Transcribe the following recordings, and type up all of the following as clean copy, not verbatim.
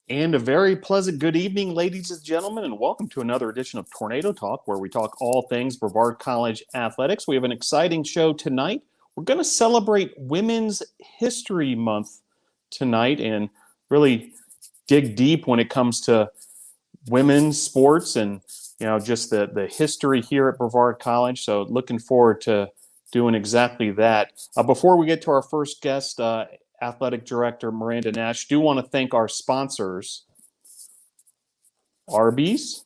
And a very pleasant good evening, ladies and gentlemen, and welcome to another edition of Tornado Talk, where we talk all things Brevard College athletics. We have an exciting show tonight. We're going to celebrate Women's History Month tonight and really dig deep when it comes to women's sports and just the history here at Brevard College. So looking forward to doing exactly that. Before we get to our first guest, Athletic Director Miranda Nash, do want to thank our sponsors: Arby's,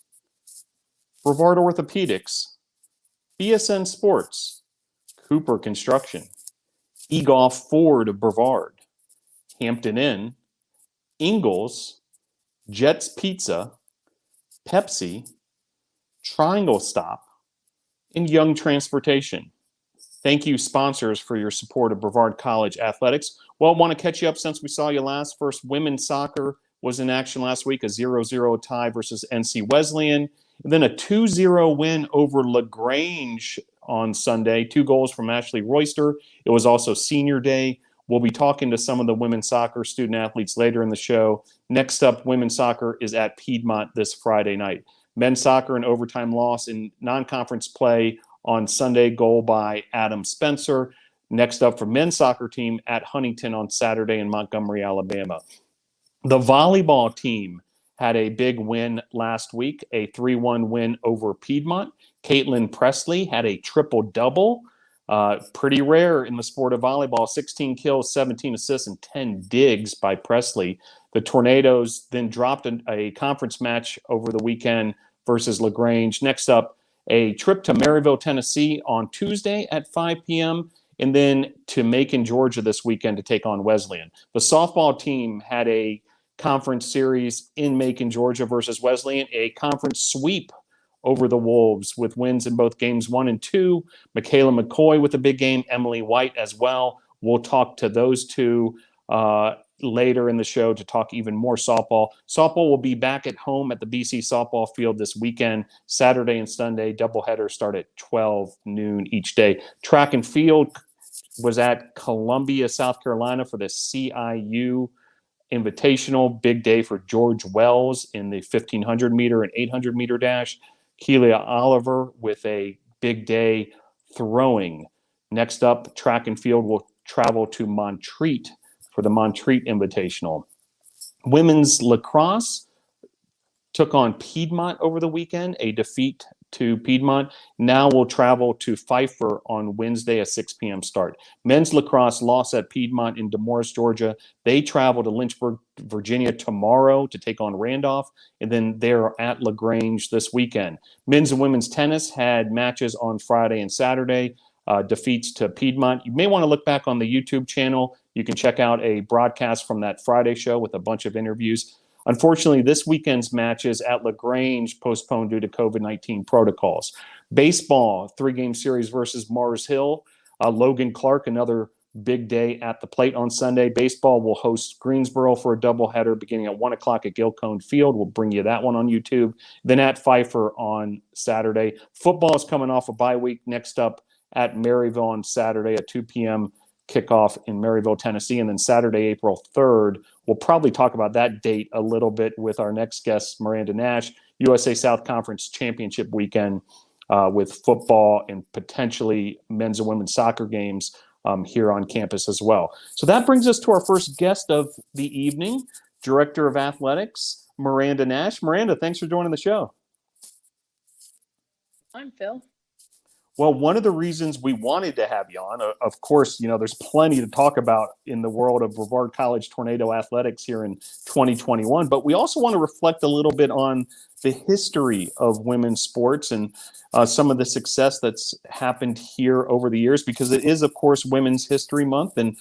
Brevard Orthopedics, BSN Sports, Cooper Construction, eGolf Ford of Brevard, Hampton Inn, Ingles, Jets Pizza, Pepsi, Triangle Stop, and Young Transportation. Thank you, sponsors, for your support of Brevard College athletics. Well, I want to catch you up since we saw you last. First, women's soccer was in action last week, a 0-0 tie versus NC Wesleyan. And then a 2-0 win over LaGrange on Sunday. 2 goals from Ashley Royster. It was also senior day. We'll be talking to some of the women's soccer student athletes later in the show. Next up, women's soccer is at Piedmont this Friday night. Men's soccer, an overtime loss in non-conference play on Sunday, goal by Adam Spencer. Next up for men's soccer team at Huntington on Saturday in Montgomery, Alabama. The volleyball team had a big win last week, a 3-1 win over Piedmont. Caitlin Presley had a triple-double. Pretty rare in the sport of volleyball, 16 kills, 17 assists, and 10 digs by Presley. The Tornadoes then dropped a conference match over the weekend versus LaGrange. Next up, a trip to Maryville, Tennessee on Tuesday at 5 p.m., and then to Macon, Georgia this weekend to take on Wesleyan. The softball team had a conference series in Macon, Georgia versus Wesleyan, a conference sweep over the Wolves with wins in both games 1 and 2. Micayla McCoy with a big game, Emily White as well. We'll talk to those two later in the show to talk even more softball. Softball will be back at home at the BC softball field this weekend. Saturday and Sunday, doubleheaders start at 12 noon each day. Track and field was at Columbia, South Carolina for the CIU Invitational. Big day for George Wells in the 1,500 meter and 800 meter dash. Keelia Oliver with a big day throwing. Next up, track and field will travel to Montreat for the Montreat Invitational. Women's lacrosse took on Piedmont over the weekend, a defeat to Piedmont. Now we'll travel to Pfeiffer on Wednesday, a 6 p.m. start. Men's lacrosse lost at Piedmont in Demorest, Georgia. They travel to Lynchburg, Virginia tomorrow to take on Randolph, and then they're at LaGrange this weekend. Men's and women's tennis had matches on Friday and Saturday. Defeats to Piedmont. You may want to look back on the YouTube channel. You can check out a broadcast from that Friday show with a bunch of interviews. Unfortunately, this weekend's matches at LaGrange postponed due to COVID-19 protocols. Baseball, 3-game series versus Mars Hill. Logan Clark, another big day at the plate on Sunday. Baseball will host Greensboro for a doubleheader beginning at 1 o'clock at Gilcone Field. We'll bring you that one on YouTube. Then at Pfeiffer on Saturday. Football is coming off a bye week. Next up at Maryville on Saturday at 2 p.m. kickoff in Maryville, Tennessee. And then Saturday, April 3rd, we'll probably talk about that date a little bit with our next guest, Miranda Nash, USA South Conference Championship weekend with football and potentially men's and women's soccer games here on campus as well. So that brings us to our first guest of the evening, Director of Athletics, Miranda Nash. Miranda, thanks for joining the show. I'm Phil. Well, one of the reasons we wanted to have you on, of course, there's plenty to talk about in the world of Brevard College Tornado athletics here in 2021, but we also want to reflect a little bit on the history of women's sports and some of the success that's happened here over the years, because it is, of course, Women's History Month. And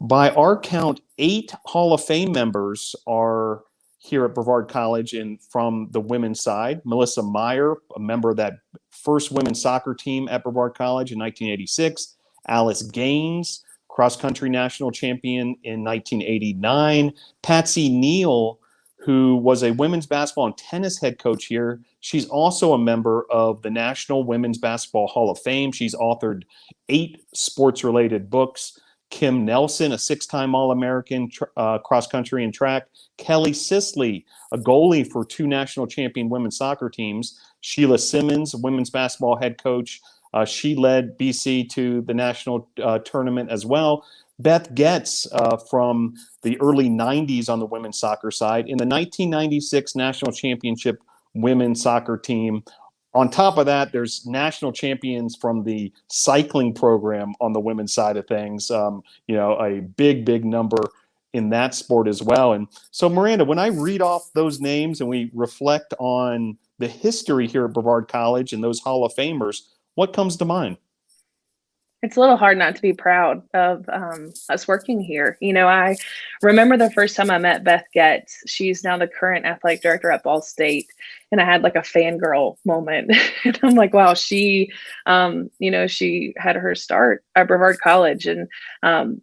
by our count, 8 Hall of Fame members are here at Brevard College and from the women's side. Melissa Meyer, a member of that first women's soccer team at Brevard College in 1986. Alice Gaines, cross-country national champion in 1989. Patsy Neil, who was a women's basketball and tennis head coach here. She's also a member of the National Women's Basketball Hall of Fame. She's authored 8 sports-related books. Kim Nelson, a 6-time All-American cross country and track. Kelley Sisley, a goalie for 2 national champion women's soccer teams. Sheila Simmons, women's basketball head coach. She led BC to the national tournament as well. Beth Getz from the early 90s on the women's soccer side in the 1996 national championship women's soccer team. On top of that, there's national champions from the cycling program on the women's side of things. A big number in that sport as well. And so, Miranda, when I read off those names and we reflect on the history here at Brevard College and those Hall of Famers, what comes to mind? It's a little hard not to be proud of us working here. I remember the first time I met Beth Getz. She's now the current athletic director at Ball State. And I had like a fangirl moment. And I'm like, wow, she had her start at Brevard College. And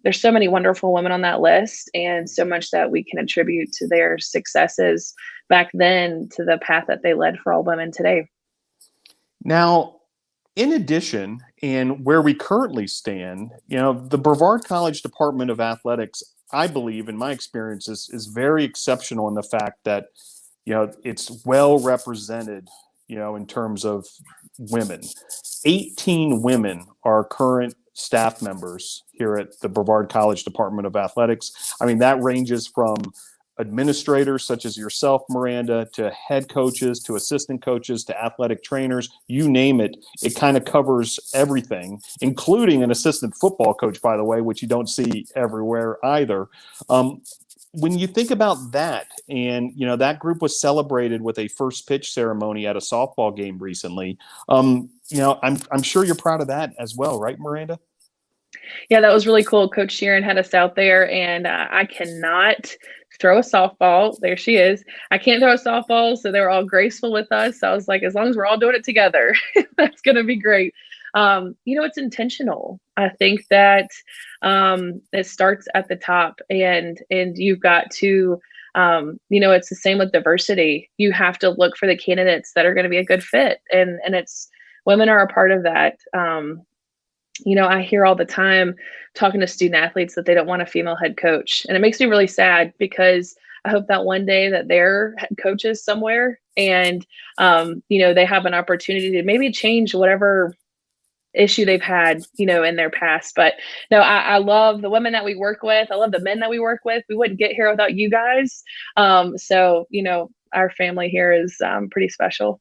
there's so many wonderful women on that list and so much that we can attribute to their successes back then to the path that they led for all women today. Now, in addition, and where we currently stand, the Brevard College Department of Athletics, I believe, in my experience, is very exceptional in the fact that, it's well represented, in terms of women. 18 women are current staff members here at the Brevard College Department of Athletics. I mean, that ranges from administrators such as yourself, Miranda, to head coaches, to assistant coaches, to athletic trainers, you name it. It kind of covers everything, including an assistant football coach, by the way, which you don't see everywhere either. When you think about that, and that group was celebrated with a first pitch ceremony at a softball game recently. I'm sure you're proud of that as well, right, Miranda? Yeah, that was really cool. Coach Sheeran had us out there, and I cannot throw a softball. There she is. I can't throw a softball, so they were all graceful with us. So I was like, as long as we're all doing it together, that's going to be great. It's intentional. I think that it starts at the top, and you've got to, it's the same with diversity. You have to look for the candidates that are going to be a good fit, and it's women are a part of that. I hear all the time talking to student athletes that they don't want a female head coach. And it makes me really sad because I hope that one day that they're head coaches somewhere and, they have an opportunity to maybe change whatever issue they've had, in their past. But no, I love the women that we work with. I love the men that we work with. We wouldn't get here without you guys. Our family here is pretty special.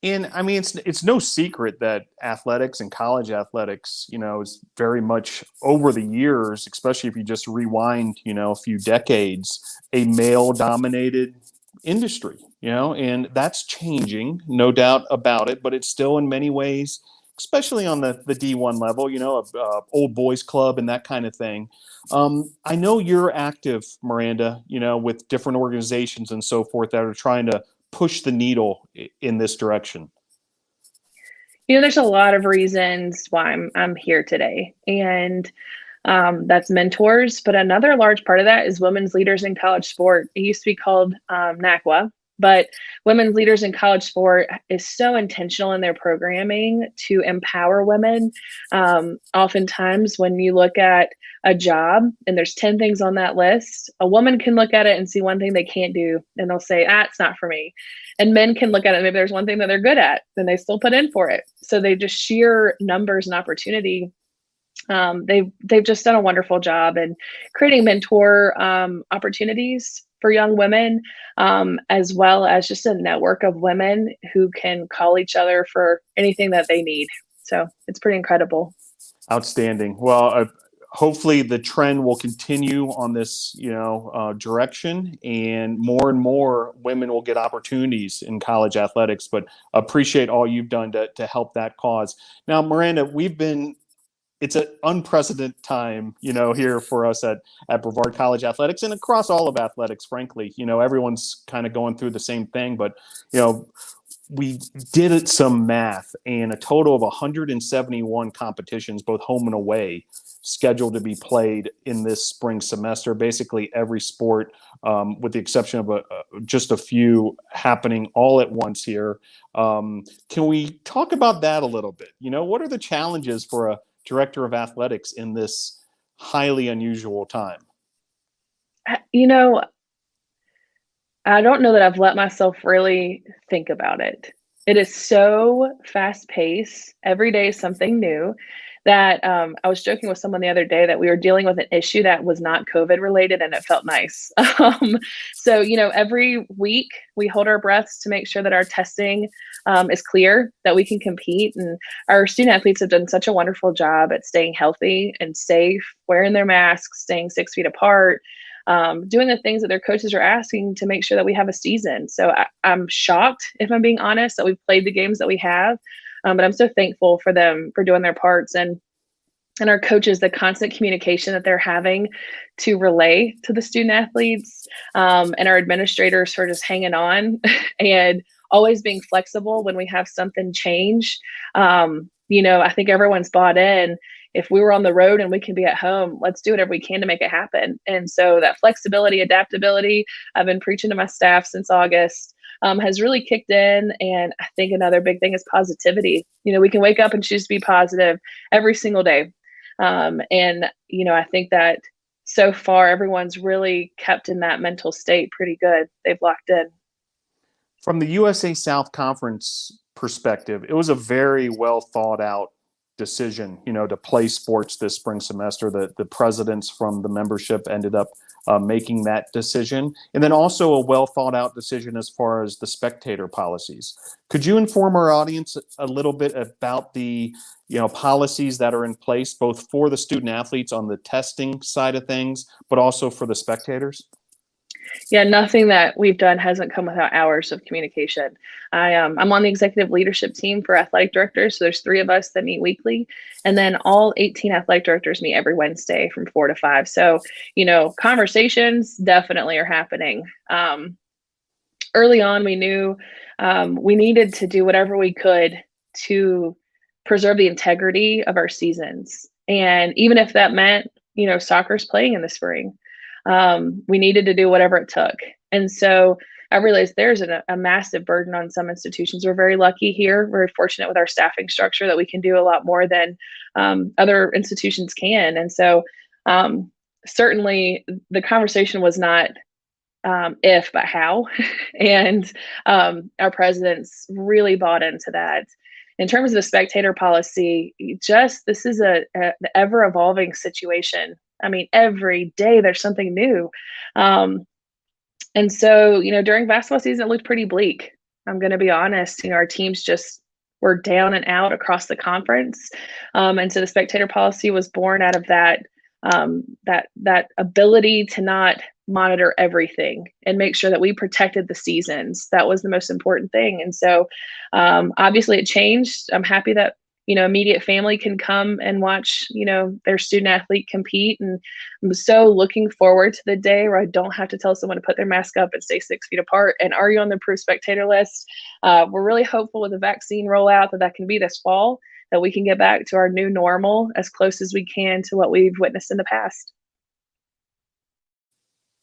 And I mean, it's no secret that athletics and college athletics, is very much over the years, especially if you just rewind, a few decades, a male-dominated industry, and that's changing, no doubt about it, but it's still in many ways, especially on the D1 level, old boys club and that kind of thing. I know you're active, Miranda, with different organizations and so forth that are trying to push the needle in this direction? There's a lot of reasons why I'm here today, and that's mentors. But another large part of that is women's leaders in college sport. It used to be called NACWA, but Women's Leaders in College Sport is so intentional in their programming to empower women. Oftentimes, when you look at a job and there's 10 things on that list, a woman can look at it and see one thing they can't do, and they'll say, it's not for me. And men can look at it, maybe there's one thing that they're good at, then they still put in for it. So they just sheer numbers and opportunity. They've just done a wonderful job in creating mentor opportunities for young women, as well as just a network of women who can call each other for anything that they need. So it's pretty incredible. Outstanding. Well, hopefully the trend will continue on this, direction, and more women will get opportunities in college athletics. But appreciate all you've done to help that cause. Now, Miranda, it's an unprecedented time, here for us at Brevard College Athletics and across all of athletics, frankly. Everyone's kind of going through the same thing, but, we did some math, and a total of 171 competitions, both home and away, scheduled to be played in this spring semester. Basically every sport, with the exception of just a few, happening all at once here. Can we talk about that a little bit? What are the challenges for a director of athletics in this highly unusual time? You know, I don't know that I've let myself really think about it. It is so fast paced. Every day is something new that I was joking with someone the other day that we were dealing with an issue that was not COVID related and it felt nice. So, every week we hold our breaths to make sure that our testing is clear, that we can compete. And our student athletes have done such a wonderful job at staying healthy and safe, wearing their masks, staying 6 feet apart, doing the things that their coaches are asking to make sure that we have a season. So I'm shocked, if I'm being honest, that we've played the games that we have. But I'm so thankful for them for doing their parts, and our coaches, the constant communication that they're having to relay to the student athletes, and our administrators for just hanging on and always being flexible when we have something change. I think everyone's bought in. If we were on the road and we can be at home, let's do whatever we can to make it happen. And so that flexibility, adaptability, I've been preaching to my staff since August, has really kicked in. And I think another big thing is positivity. We can wake up and choose to be positive every single day. I think that so far everyone's really kept in that mental state pretty good. They've locked in. From the USA South Conference perspective, it was a very well thought out decision, to play sports this spring semester. The presidents from the membership ended up making that decision. And then also a well thought out decision as far as the spectator policies. Could you inform our audience a little bit about the policies that are in place, both for the student athletes on the testing side of things, but also for the spectators? Yeah, nothing that we've done hasn't come without hours of communication. I'm on the executive leadership team for athletic directors. So there's 3 of us that meet weekly, and then all 18 athletic directors meet every Wednesday from 4 to 5. So, conversations definitely are happening. Early on, we knew we needed to do whatever we could to preserve the integrity of our seasons. And even if that meant, soccer's playing in the spring, we needed to do whatever it took. And so I realized there's a massive burden on some institutions. We're very lucky here, very fortunate with our staffing structure that we can do a lot more than other institutions can. And so certainly the conversation was not if, but how. And our presidents really bought into that. In terms of the spectator policy, this is an ever evolving situation. I mean, every day there's something new. And so, during basketball season, it looked pretty bleak. I'm going to be honest. Our teams just were down and out across the conference. And so the spectator policy was born out of that ability to not monitor everything and make sure that we protected the seasons. That was the most important thing. And so obviously it changed. I'm happy that immediate family can come and watch, their student athlete compete. And I'm so looking forward to the day where I don't have to tell someone to put their mask up and stay 6 feet apart. And are you on the approved spectator list? We're really hopeful with the vaccine rollout that can be this fall, that we can get back to our new normal as close as we can to what we've witnessed in the past.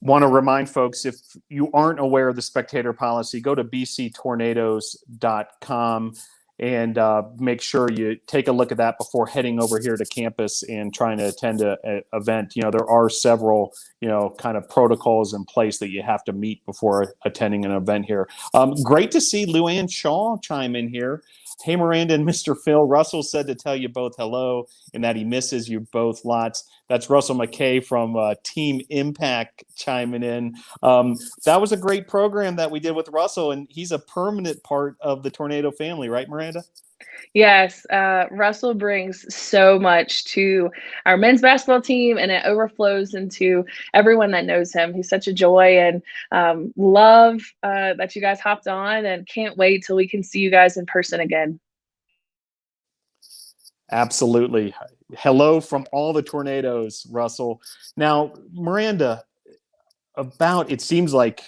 Want to remind folks, if you aren't aware of the spectator policy, go to bctornadoes.com and make sure you take a look at that before heading over here to campus and trying to attend an event. There are several, kind of protocols in place that you have to meet before attending an event here. Great to see Luann Shaw chime in here. Hey, Miranda and Mr. Phil, Russell said to tell you both hello and that he misses you both lots. That's Russell McKay from Team Impact chiming in. That was a great program that we did with Russell, and he's a permanent part of the Tornado family, right, Miranda? Yes, Russell brings so much to our men's basketball team, and it overflows into everyone that knows him. He's such a joy, and love that you guys hopped on, and can't wait till we can see you guys in person again. Absolutely. Hello from all the Tornadoes, Russell. Now, Miranda, it seems like,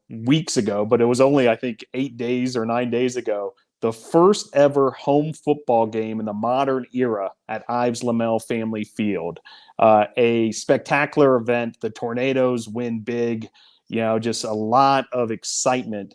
weeks ago, but it was only, I think, 8 days or 9 days ago, the first ever home football game in the modern era at Ives Lamel Family Field. A spectacular event. The Tornadoes win big, just a lot of excitement.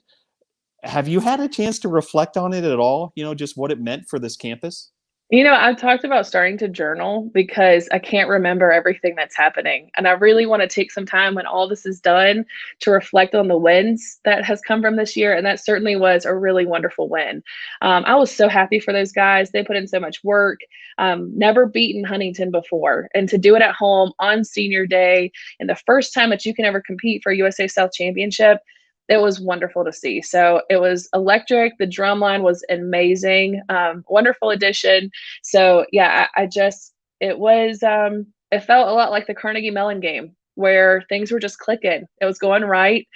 Have you had a chance to reflect on it at all? Just what it meant for this campus? I've talked about starting to journal because I can't remember everything that's happening. And I really want to take some time when all this is done to reflect on the wins that has come from this year. And that certainly was a really wonderful win. I was so happy for those guys. They put in so much work, never beaten Huntington before. And to do it at home on senior day and the first time that you can ever compete for a USA South championship, it was wonderful to see. So it was electric. The drum line was amazing. Wonderful addition. So yeah, I just, it was, it felt a lot like the Carnegie Mellon game where things were just clicking. It was going right.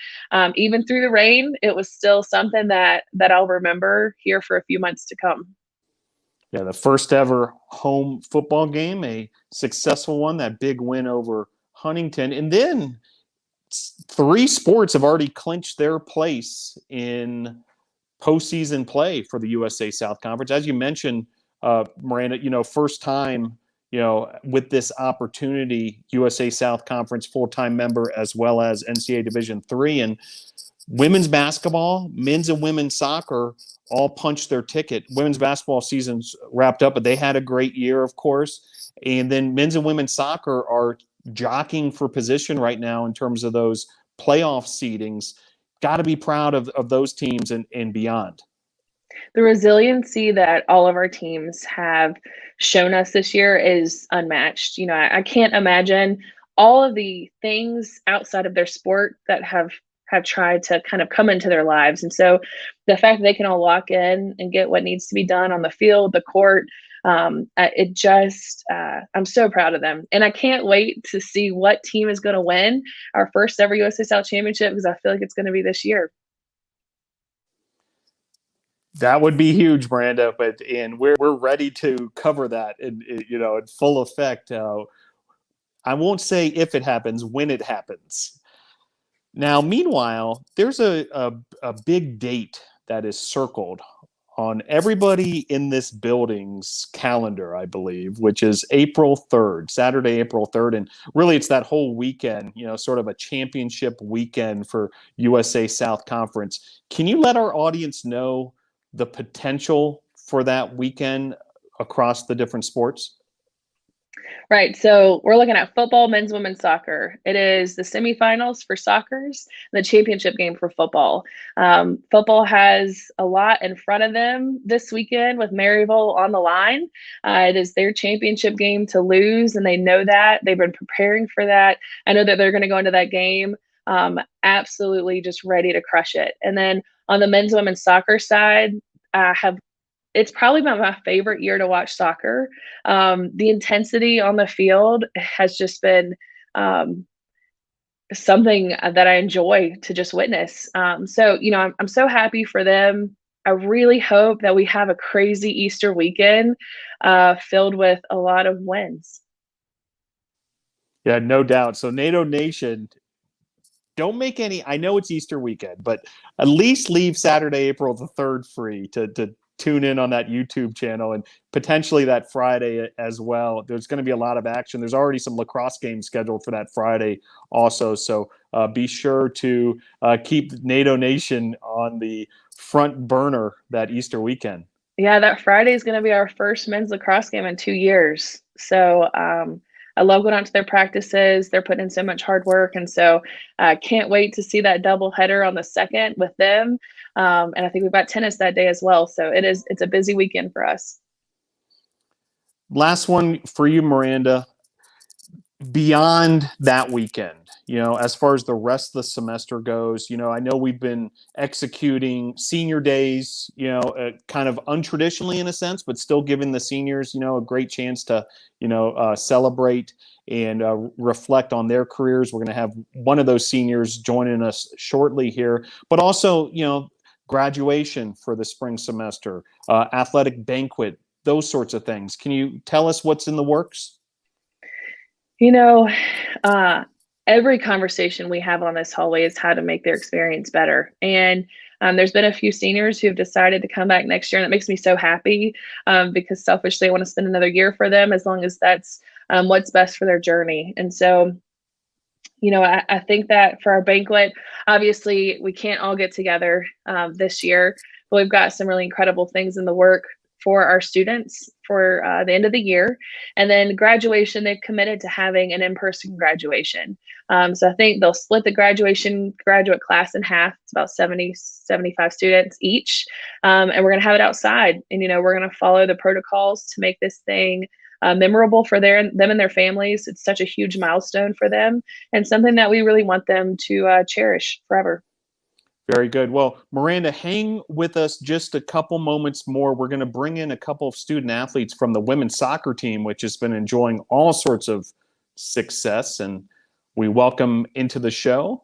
Even through the rain, it was still something that I'll remember here for a few months to come. Yeah, the first ever home football game, a successful one, that big win over Huntington. And then three sports have already clinched their place in postseason play for the USA South Conference. As you mentioned, Miranda, first time, with this opportunity, USA South Conference full-time member as well as NCAA Division III. And women's basketball, men's and women's soccer all punched their ticket. Women's basketball season's wrapped up, but they had a great year, of course. And then men's and women's soccer are jockeying for position right now in terms of those playoff seedings. Got to be proud of those teams and beyond. The resiliency that all of our teams have shown us this year is unmatched. I can't imagine all of the things outside of their sport that have tried to kind of come into their lives. And so the fact that they can all walk in and get what needs to be done on the field, the court, it just, I'm so proud of them. And I can't wait to see what team is going to win our first ever USA South championship, because I feel like it's going to be this year. That would be huge, Miranda, and we're ready to cover that in full effect. I won't say if it happens, when it happens. Now, meanwhile, there's a big date that is circled on everybody in this building's calendar, I believe, which is April 3rd, Saturday, April 3rd. And really, it's that whole weekend, sort of a championship weekend for USA South Conference. Can you let our audience know the potential for that weekend across the different sports? Right. So we're looking at football, men's, women's soccer. It is the semifinals for soccer's, the championship game for football. Football has a lot in front of them this weekend with Maryville on the line. It is their championship game to lose, and they know that. They've been preparing for that. I know that they're going to go into that game absolutely just ready to crush it. And then on the men's, women's soccer side, it's probably my favorite year to watch soccer. The intensity on the field has just been something that I enjoy to just witness. So, I'm so happy for them. I really hope that we have a crazy Easter weekend filled with a lot of wins. Yeah, no doubt. So NATO Nation, don't make any, I know it's Easter weekend, but at least leave Saturday, April the 3rd free to tune in on that YouTube channel, and potentially that Friday as well. There's going to be a lot of action. There's already some lacrosse games scheduled for that Friday also. So be sure to keep NATO Nation on the front burner that Easter weekend. Yeah, that Friday is going to be our first men's lacrosse game in 2 years. So I love going out to their practices. They're putting in so much hard work. And so I can't wait to see that double header on the 2nd with them. And I think we've got tennis that day as well. So it's a busy weekend for us. Last one for you, Miranda. Beyond that weekend, as far as the rest of the semester goes, I know we've been executing senior days, kind of untraditionally in a sense, but still giving the seniors, a great chance to, celebrate and reflect on their careers. We're going to have one of those seniors joining us shortly here, but also, graduation for the spring semester, athletic banquet, those sorts of things. Can you tell us what's in the works? Every conversation we have on this hallway is how to make their experience better. And there's been a few seniors who have decided to come back next year, and that makes me so happy because selfishly I want to spend another year for them as long as that's what's best for their journey. And so, I think that for our banquet, obviously we can't all get together this year, but we've got some really incredible things in the work for our students for the end of the year. And then graduation, they've committed to having an in-person graduation. So I think they'll split the graduate class in half. It's about 70, 75 students each. And we're going to have it outside. And, we're going to follow the protocols to make this thing memorable for them and their families. It's such a huge milestone for them and something that we really want them to cherish forever. Very good. Well, Miranda, hang with us just a couple moments more. We're going to bring in a couple of student athletes from the women's soccer team, which has been enjoying all sorts of success. And we welcome into the show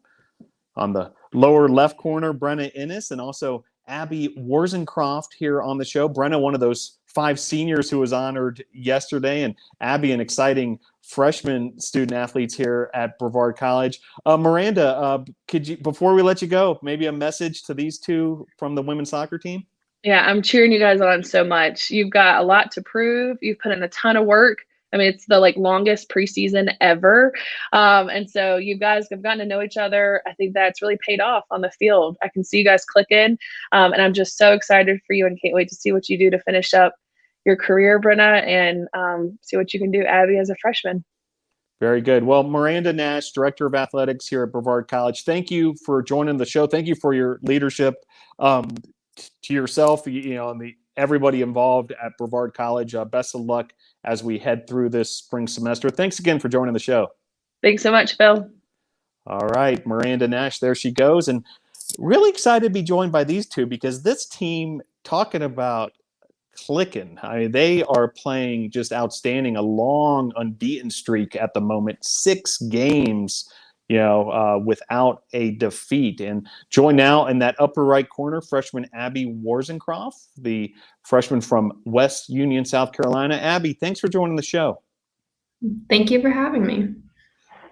on the lower left corner, Brenna Innis, and also Abbie Warzencroft here on the show. Brenna, one of those 5 seniors who was honored yesterday, and Abbie, an exciting freshman student athletes here at Brevard College. Miranda, could you, before we let you go, maybe a message to these two from the women's soccer team? Yeah, I'm cheering you guys on so much. You've got a lot to prove. You've put in a ton of work. I mean, it's the longest preseason ever. And so you guys have gotten to know each other. I think that's really paid off on the field. I can see you guys clicking. And I'm just so excited for you and can't wait to see what you do to finish up your career, Brenna, and see what you can do, Abbie, as a freshman. Very good. Well, Miranda Nash, Director of Athletics here at Brevard College, thank you for joining the show. Thank you for your leadership to yourself, and everybody involved at Brevard College. Best of luck as we head through this spring semester. Thanks again for joining the show. Thanks so much, Phil. All right, Miranda Nash, there she goes. And really excited to be joined by these two because this team, talking about clicking. I mean, they are playing just outstanding, a long unbeaten streak at the moment, 6 games, without a defeat. And joined now in that upper right corner, freshman Abbie Warzencroft, the freshman from West Union, South Carolina. Abbie, thanks for joining the show. Thank you for having me.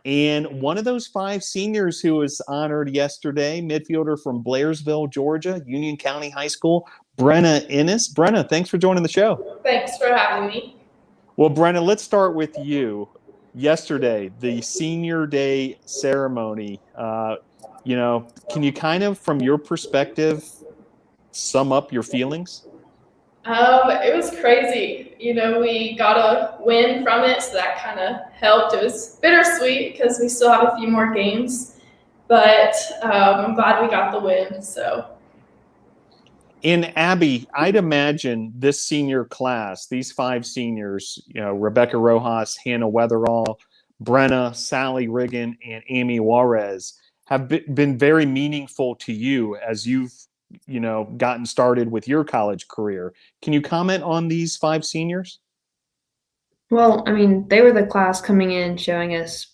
And one of those 5 seniors who was honored yesterday, midfielder from Blairsville, Georgia, Union County High School, Brenna Innis. Brenna, thanks for joining the show. Thanks for having me. Well, Brenna, let's start with you. Yesterday, the senior day ceremony, can you kind of, from your perspective, sum up your feelings? It was crazy. We got a win from it, so that kind of helped. It was bittersweet because we still have a few more games, but I'm glad we got the win. So. In Abbie, I'd imagine this senior class, these 5 seniors, Rebecca Rojas, Hannah Weatherall, Brenna, Sally Riggin, and Amy Juarez, have been very meaningful to you as you've, gotten started with your college career. Can you comment on these 5 seniors? Well, I mean, they were the class coming in showing us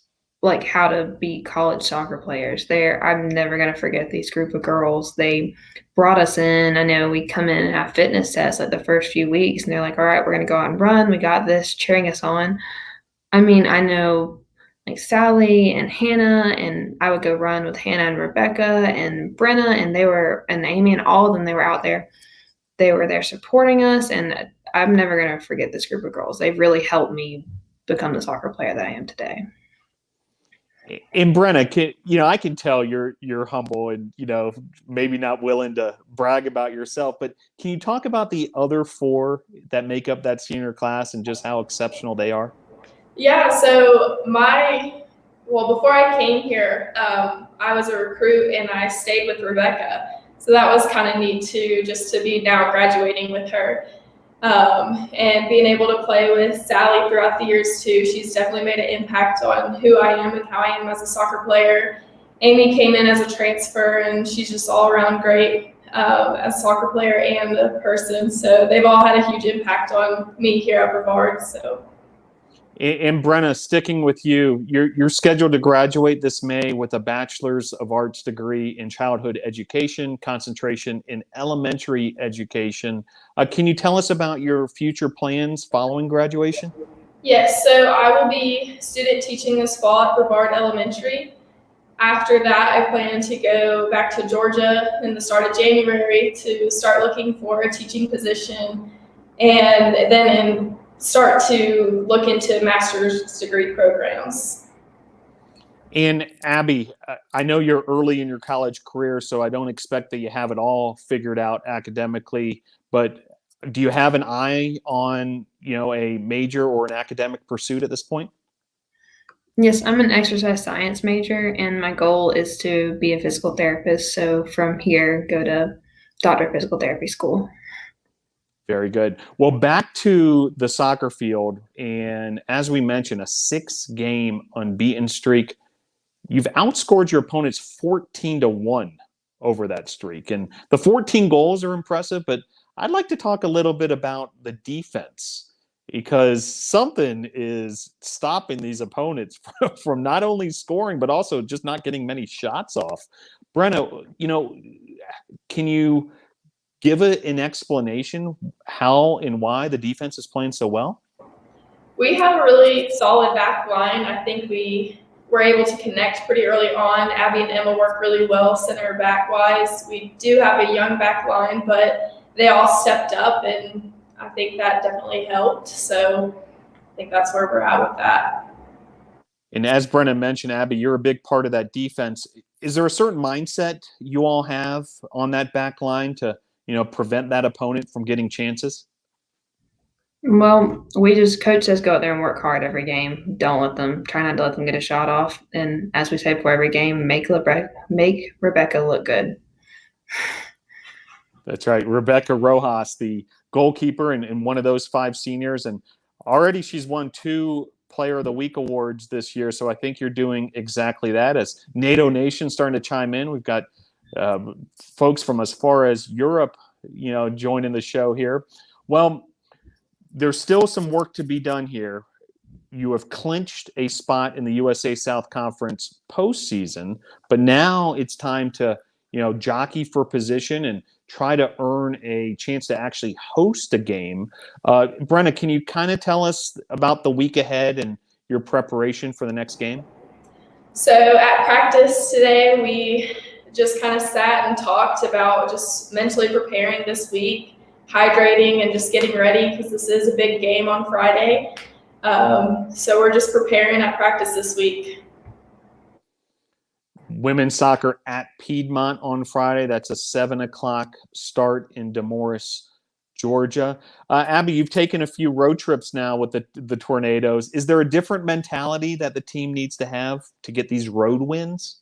how to be college soccer players. I'm never going to forget these group of girls. They brought us in. I know we come in and have fitness tests the first few weeks, and they're like, all right, we're going to go out and run. We got this, cheering us on. I mean, I know Sally and Hannah, and I would go run with Hannah and Rebecca and Brenna, and Amy, and all of them, they were out there. They were there supporting us, and I'm never going to forget this group of girls. They've really helped me become the soccer player that I am today. And Brenna, I can tell you're humble and, maybe not willing to brag about yourself, but can you talk about the other 4 that make up that senior class and just how exceptional they are? Yeah, so before I came here, I was a recruit and I stayed with Rebecca. So that was kind of neat too, just to be now graduating with her. And being able to play with Sally throughout the years too. She's definitely made an impact on who I am and how I am as a soccer player. Amy came in as a transfer, and she's just all around great as a soccer player and a person. So they've all had a huge impact on me here at Brevard. So. And Brenna, sticking with you, you're scheduled to graduate this May with a Bachelor's of Arts degree in Childhood Education, concentration in elementary education. Can you tell us about your future plans following graduation? Yes, so I will be student teaching this fall at Brevard Elementary. After that, I plan to go back to Georgia in the start of January to start looking for a teaching position, and then start to look into master's degree programs. And Abbie, I know you're early in your college career, so I don't expect that you have it all figured out academically, but do you have an eye on, a major or an academic pursuit at this point? Yes, I'm an exercise science major, and my goal is to be a physical therapist. So from here, go to doctor of physical therapy school. Very good. Well, back to the soccer field, and as we mentioned, a 6-game unbeaten streak. You've outscored your opponents 14-1 over that streak, and the 14 goals are impressive. But I'd like to talk a little bit about the defense, because something is stopping these opponents from not only scoring but also just not getting many shots off. Brenna, can you give an explanation how and why the defense is playing so well? We have a really solid back line. I think we were able to connect pretty early on. Abbie and Emma work really well center back wise. We do have a young back line, but they all stepped up, and I think that definitely helped. So I think that's where we're at with that. And as Brenna mentioned, Abbie, you're a big part of that defense. Is there a certain mindset you all have on that back line to prevent that opponent from getting chances? Well, coach says go out there and work hard every game. Try not to let them get a shot off. And as we say before every game, make Rebecca look good. That's right. Rebecca Rojas, the goalkeeper and one of those 5 seniors. And already she's won 2 Player of the Week awards this year. So I think you're doing exactly that. As NATO Nation starting to chime in, we've got folks from as far as Europe, joining the show here. Well, there's still some work to be done here. You have clinched a spot in the USA South Conference postseason, but now it's time to, jockey for position and try to earn a chance to actually host a game. Brenna, can you kind of tell us about the week ahead and your preparation for the next game? So at practice today, we just kind of sat and talked about just mentally preparing this week, hydrating and just getting ready, because this is a big game on Friday. So we're just preparing at practice this week. Women's soccer at Piedmont on Friday. That's a 7:00 start in Demorest, Georgia. Abbie, you've taken a few road trips now with the Tornadoes. Is there a different mentality that the team needs to have to get these road wins?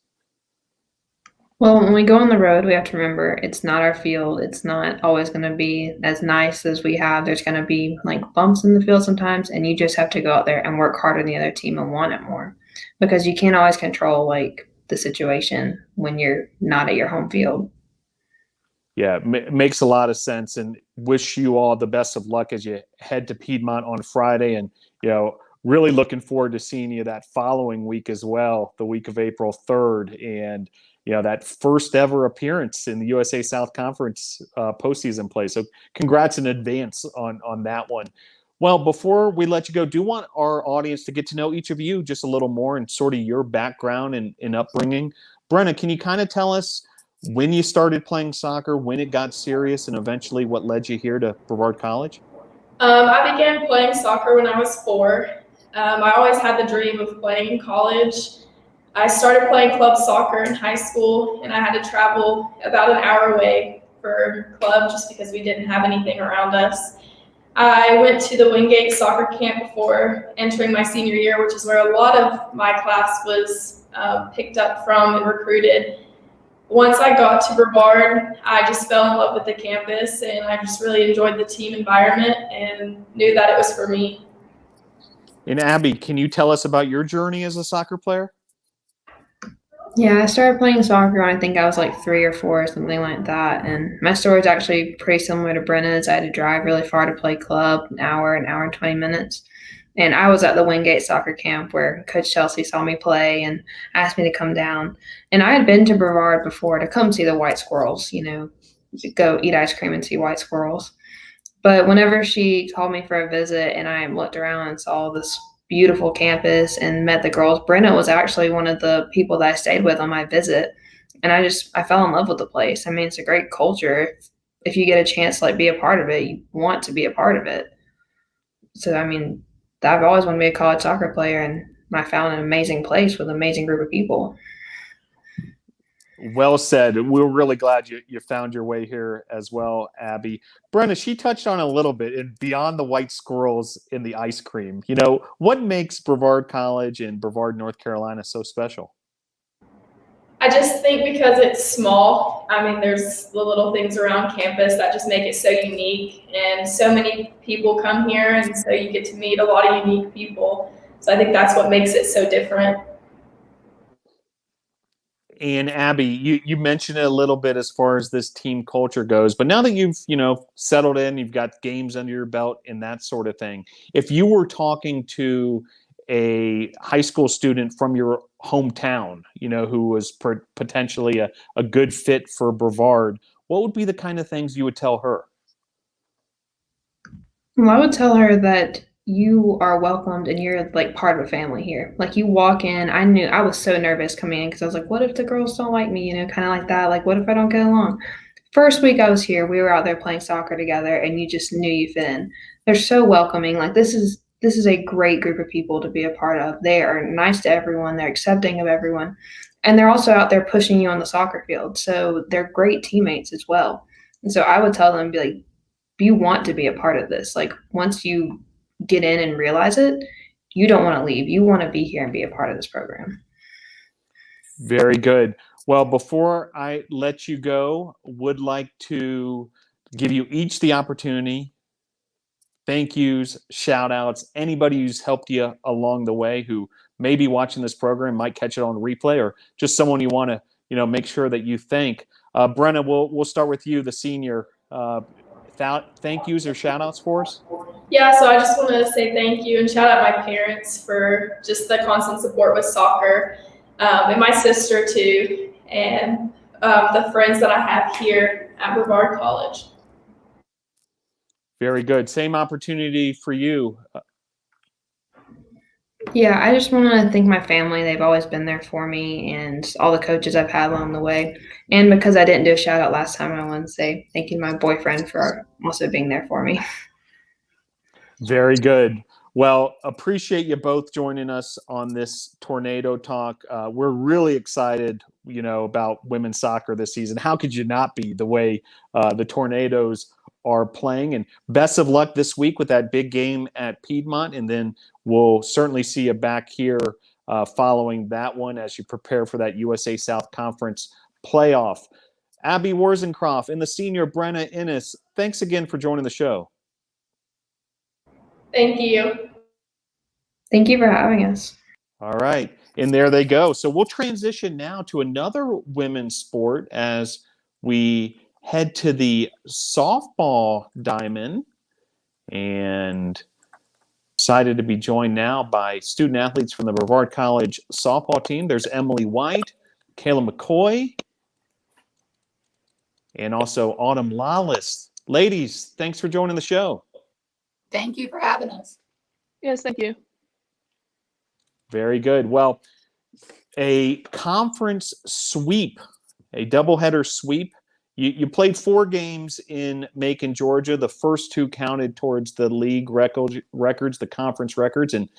Well, when we go on the road, we have to remember it's not our field. It's not always going to be as nice as we have. There's going to be bumps in the field sometimes, and you just have to go out there and work harder than the other team and want it more, because you can't always control the situation when you're not at your home field. Yeah, makes a lot of sense, and wish you all the best of luck as you head to Piedmont on Friday, and really looking forward to seeing you that following week as well, the week of April 3rd, and that first ever appearance in the USA South Conference postseason play. So congrats in advance on that one. Well, before we let you go, do want our audience to get to know each of you just a little more and sort of your background and upbringing. Brenna, can you kind of tell us when you started playing soccer, when it got serious, and eventually what led you here to Brevard College? I began playing soccer when I was 4. I always had the dream of playing in college. I started playing club soccer in high school, and I had to travel about an hour away for club just because we didn't have anything around us. I went to the Wingate soccer camp before entering my senior year, which is where a lot of my class was picked up from and recruited. Once I got to Brevard, I just fell in love with the campus, and I just really enjoyed the team environment and knew that it was for me. And Abbie, can you tell us about your journey as a soccer player? Yeah, I started playing soccer when I think I was 3 or 4, something like that. And my story is actually pretty similar to Brenna's. I had to drive really far to play club, an hour and 20 minutes. And I was at the Wingate soccer camp where Coach Chelsea saw me play and asked me to come down. And I had been to Brevard before to come see the white squirrels, go eat ice cream and see white squirrels. But whenever she called me for a visit and I looked around and saw this beautiful campus and met the girls, Brenna was actually one of the people that I stayed with on my visit. And I fell in love with the place. I mean, it's a great culture. If you get a chance to be a part of it, you want to be a part of it. So, I mean, I've always wanted to be a college soccer player, and I found an amazing place with an amazing group of people. Well said. We're really glad you found your way here as well, Abbie. Brenna, she touched on a little bit and beyond the white squirrels in the ice cream. What makes Brevard College and Brevard, North Carolina so special? I just think because it's small, there's the little things around campus that just make it so unique, and so many people come here, and so you get to meet a lot of unique people. So I think that's what makes it so different. And Abbie, you mentioned it a little bit as far as this team culture goes, but now that you've, settled in, you've got games under your belt and that sort of thing. If you were talking to a high school student from your hometown, who was potentially a good fit for Brevard, what would be the kind of things you would tell her? Well, I would tell her that you are welcomed and you're like part of a family here. Like you walk in, I was so nervous coming in because I was like, what if the girls don't like me? Kind of like that. Like, what if I don't get along? First week I was here, we were out there playing soccer together and you just knew you fit in. They're so welcoming. Like this is a great group of people to be a part of. They are nice to everyone. They're accepting of everyone. And they're also out there pushing you on the soccer field. So they're great teammates as well. And so I would tell them, be like, you want to be a part of this. Like once you get in and realize it, you don't want to leave. You want to be here and be a part of this program. Very good. Well, before I let you go, would like to give you each the opportunity. Thank yous, shout outs, anybody who's helped you along the way who may be watching this program, might catch it on replay, or just someone you want to, make sure that you thank. Brenna, we'll start with you, the senior. Thank yous or shout outs for us? Yeah, so I just want to say thank you and shout out my parents for just the constant support with soccer, and my sister too, and the friends that I have here at Brevard College. Very good. Same opportunity for you. Yeah, I just want to thank my family. They've always been there for me and all the coaches I've had along the way. And because I didn't do a shout out last time, I want to say thank you to my boyfriend for also being there for me. Very good. Well, appreciate you both joining us on this tornado talk. We're really excited, about women's soccer this season. How could you not be, the way the Tornadoes are playing? And best of luck this week with that big game at Piedmont. And then we'll certainly see you back here following that one as you prepare for that USA South Conference playoff. Abbie Warzencroft and the senior Brenna Innis, thanks again for joining the show. Thank you. Thank you for having us. All right. And there they go. So we'll transition now to another women's sport as we head to the softball diamond, and excited to be joined now by student athletes from the Brevard College softball team. There's Emily White, Kayla McCoy, and also Autumn Lollis. Ladies, thanks for joining the show. Thank you for having us. Yes, thank you. Very good. Well, a conference sweep, a doubleheader sweep. You played 4 games in Macon, Georgia. The first 2 counted towards the league records, the conference records, and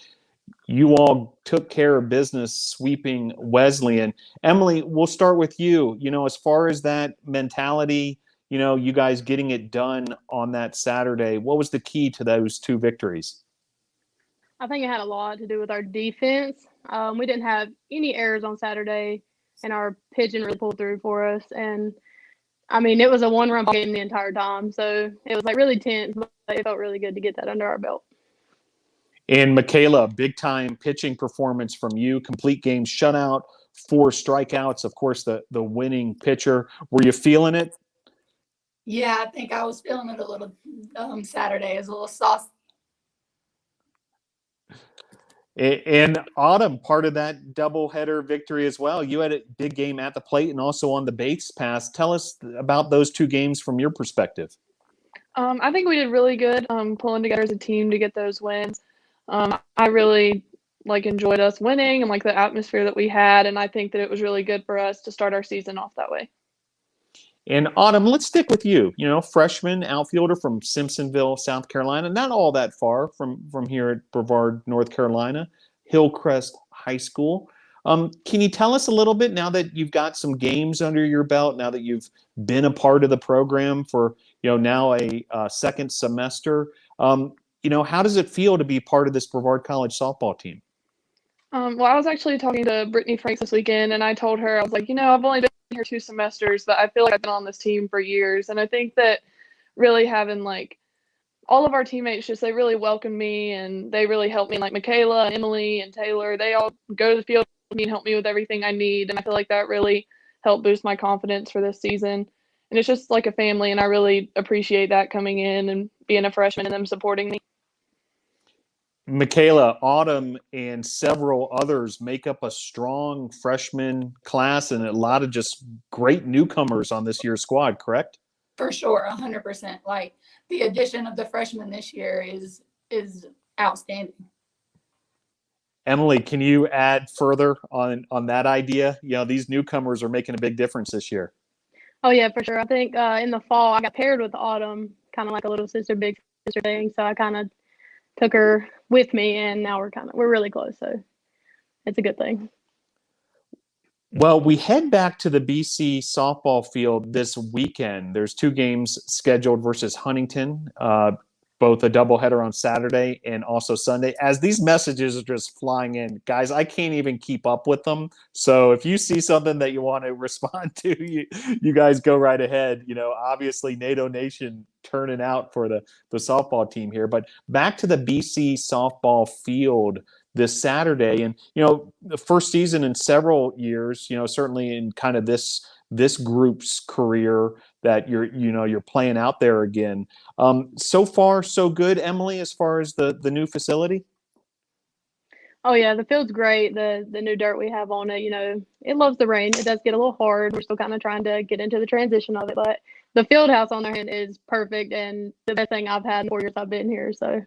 you all took care of business sweeping Wesleyan. Emily, we'll start with you. As far as that mentality, you guys getting it done on that Saturday, what was the key to those 2 victories? I think it had a lot to do with our defense. We didn't have any errors on Saturday, and our pitching really pulled through for us. And it was a 1-run game the entire time, so it was really tense, but it felt really good to get that under our belt. And Micayla, big time pitching performance from you, complete game shutout, 4 strikeouts, of course, the winning pitcher. Were you feeling it? Yeah, I think I was feeling it a little Saturday. It was a little sauce. And Autumn, part of that doubleheader victory as well. You had a big game at the plate and also on the base pass. Tell us about those 2 games from your perspective. I think we did really good pulling together as a team to get those wins. I really enjoyed us winning and the atmosphere that we had, and I think that it was really good for us to start our season off that way. And Autumn, let's stick with you. Freshman outfielder from Simpsonville, South Carolina, not all that far from here at Brevard, North Carolina, Hillcrest High School. Can you tell us a little bit, now that you've got some games under your belt, now that you've been a part of the program for, now a second semester, how does it feel to be part of this Brevard College softball team? Well, I was actually talking to Brittany Franks this weekend, and I told her, I was like, I've only been here 2 semesters, but I feel like I've been on this team for years. And I think that really having all of our teammates, they really welcome me, and they really help me. Like Micayla and Emily and Taylor, they all go to the field with me and help me with everything I need. And I feel like that really helped boost my confidence for this season. And it's just like a family, and I really appreciate that coming in and being a freshman and them supporting me. Micayla, Autumn, and several others make up a strong freshman class, and a lot of just great newcomers on this year's squad, correct? For sure, 100%. Like, the addition of the freshmen this year is outstanding. Emily, can you add further on that idea? These newcomers are making a big difference this year. Oh yeah, for sure. I think in the fall I got paired with Autumn, kind of like a little sister, big sister thing. So I kind of took her with me, and now we're really close. So it's a good thing. Well, we head back to the BC softball field this weekend. There's 2 games scheduled versus Huntington, both a doubleheader on Saturday and also Sunday. As these messages are just flying in, guys, I can't even keep up with them. So if you see something that you want to respond to, you guys go right ahead. Obviously NATO Nation turning out for the softball team here. But back to the BC softball field this Saturday, and the first season in several years, certainly in kind of this group's career, that you're playing out there again. So far so good, Emily, as far as the new facility? Oh yeah, the field's great. The new dirt we have on it, it loves the rain. It does get a little hard. We're still kind of trying to get into the transition of it, but the field house on their end is perfect, and the best thing I've had in 4 years I've been here. So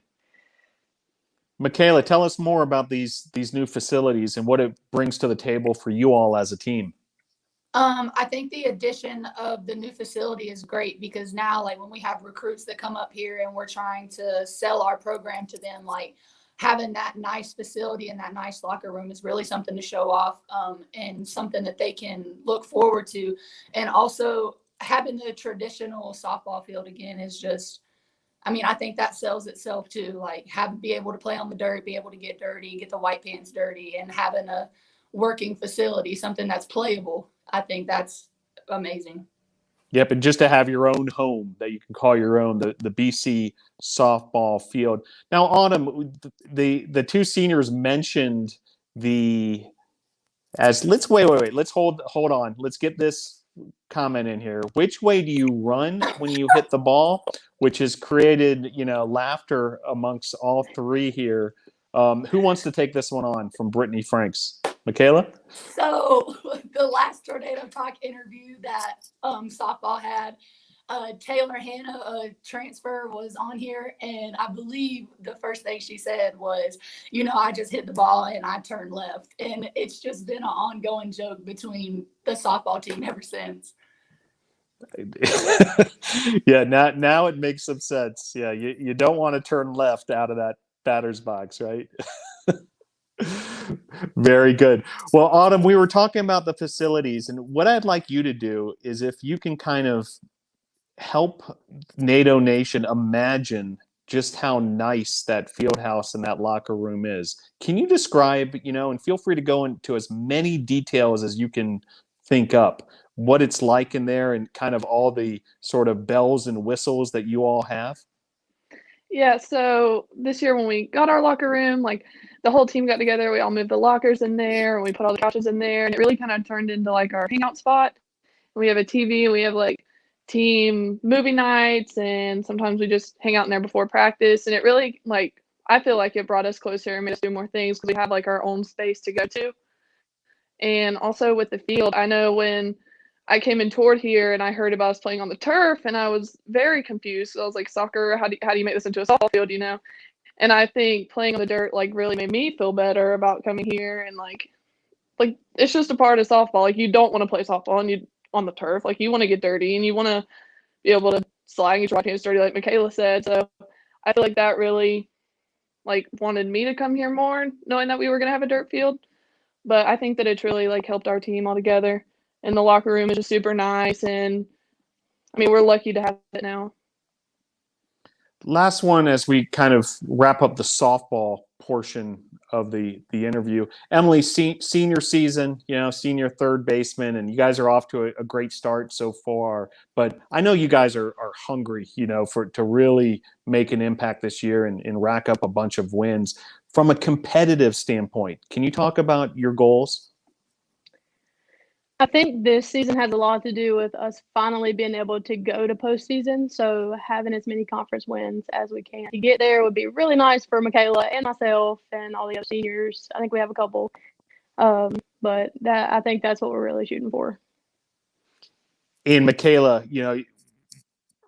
Micayla, tell us more about these new facilities and what it brings to the table for you all as a team. I think the addition of the new facility is great, because now, like, when we have recruits that come up here and we're trying to sell our program to them, like, having that nice facility and that nice locker room is really something to show off, and something that they can look forward to. And also having the traditional softball field again is just, I think that sells itself too. Like, be able to play on the dirt, be able to get dirty, get the white pants dirty, and having a working facility, something that's playable. I think that's amazing. Yep, and just to have your own home that you can call your own, the BC softball field. Now, Autumn, the 2 seniors mentioned wait. Let's hold on. Let's get this comment in here. Which way do you run when you hit the ball? Which has created, laughter amongst all 3 here. Who wants to take this one on from Brittany Franks? Micayla? So the last Tornado Talk interview that softball had, Taylor Hannah, a transfer, was on here, and I believe the first thing she said was, I just hit the ball and I turned left. And it's just been an ongoing joke between the softball team ever since. Yeah, now it makes some sense. Yeah, you don't want to turn left out of that batter's box, right? Very good. Well, Autumn, we were talking about the facilities, and what I'd like you to do is, if you can kind of help NATO Nation imagine just how nice that field house and that locker room is. Can you describe, and feel free to go into as many details as you can think up, what it's like in there, and kind of all the sort of bells and whistles that you all have? Yeah, so this year when we got our locker room, the whole team got together, we all moved the lockers in there, and we put all the couches in there, and it really kind of turned into our hangout spot. We have a TV, and we have team movie nights, and sometimes we just hang out in there before practice. And it really, I feel like it brought us closer and made us do more things, because we have our own space to go to. And also with the field, I know when I came and toured here and I heard about us playing on the turf, and I was very confused. I was like, soccer, how do you make this into a softball field, And I think playing on the dirt really made me feel better about coming here. And it's just a part of softball. You don't want to play softball and on the turf. You want to get dirty, and you want to be able to slide and get your white hands dirty, like Micayla said. So I feel that really wanted me to come here more, knowing that we were going to have a dirt field. But I think that it's really like helped our team all together. And the locker room is just super nice. And I mean, we're lucky to have it now. Last one as we kind of wrap up the softball portion of the interview. Emily, senior season, senior third baseman, and you guys are off to a great start so far. But I know you guys are hungry, to really make an impact this year and rack up a bunch of wins. From a competitive standpoint, can you talk about your goals? I think this season has a lot to do with us finally being able to go to postseason. So having as many conference wins as we can to get there would be really nice for Micayla and myself and all the other seniors. I think we have a couple, but I think that's what we're really shooting for. And Micayla,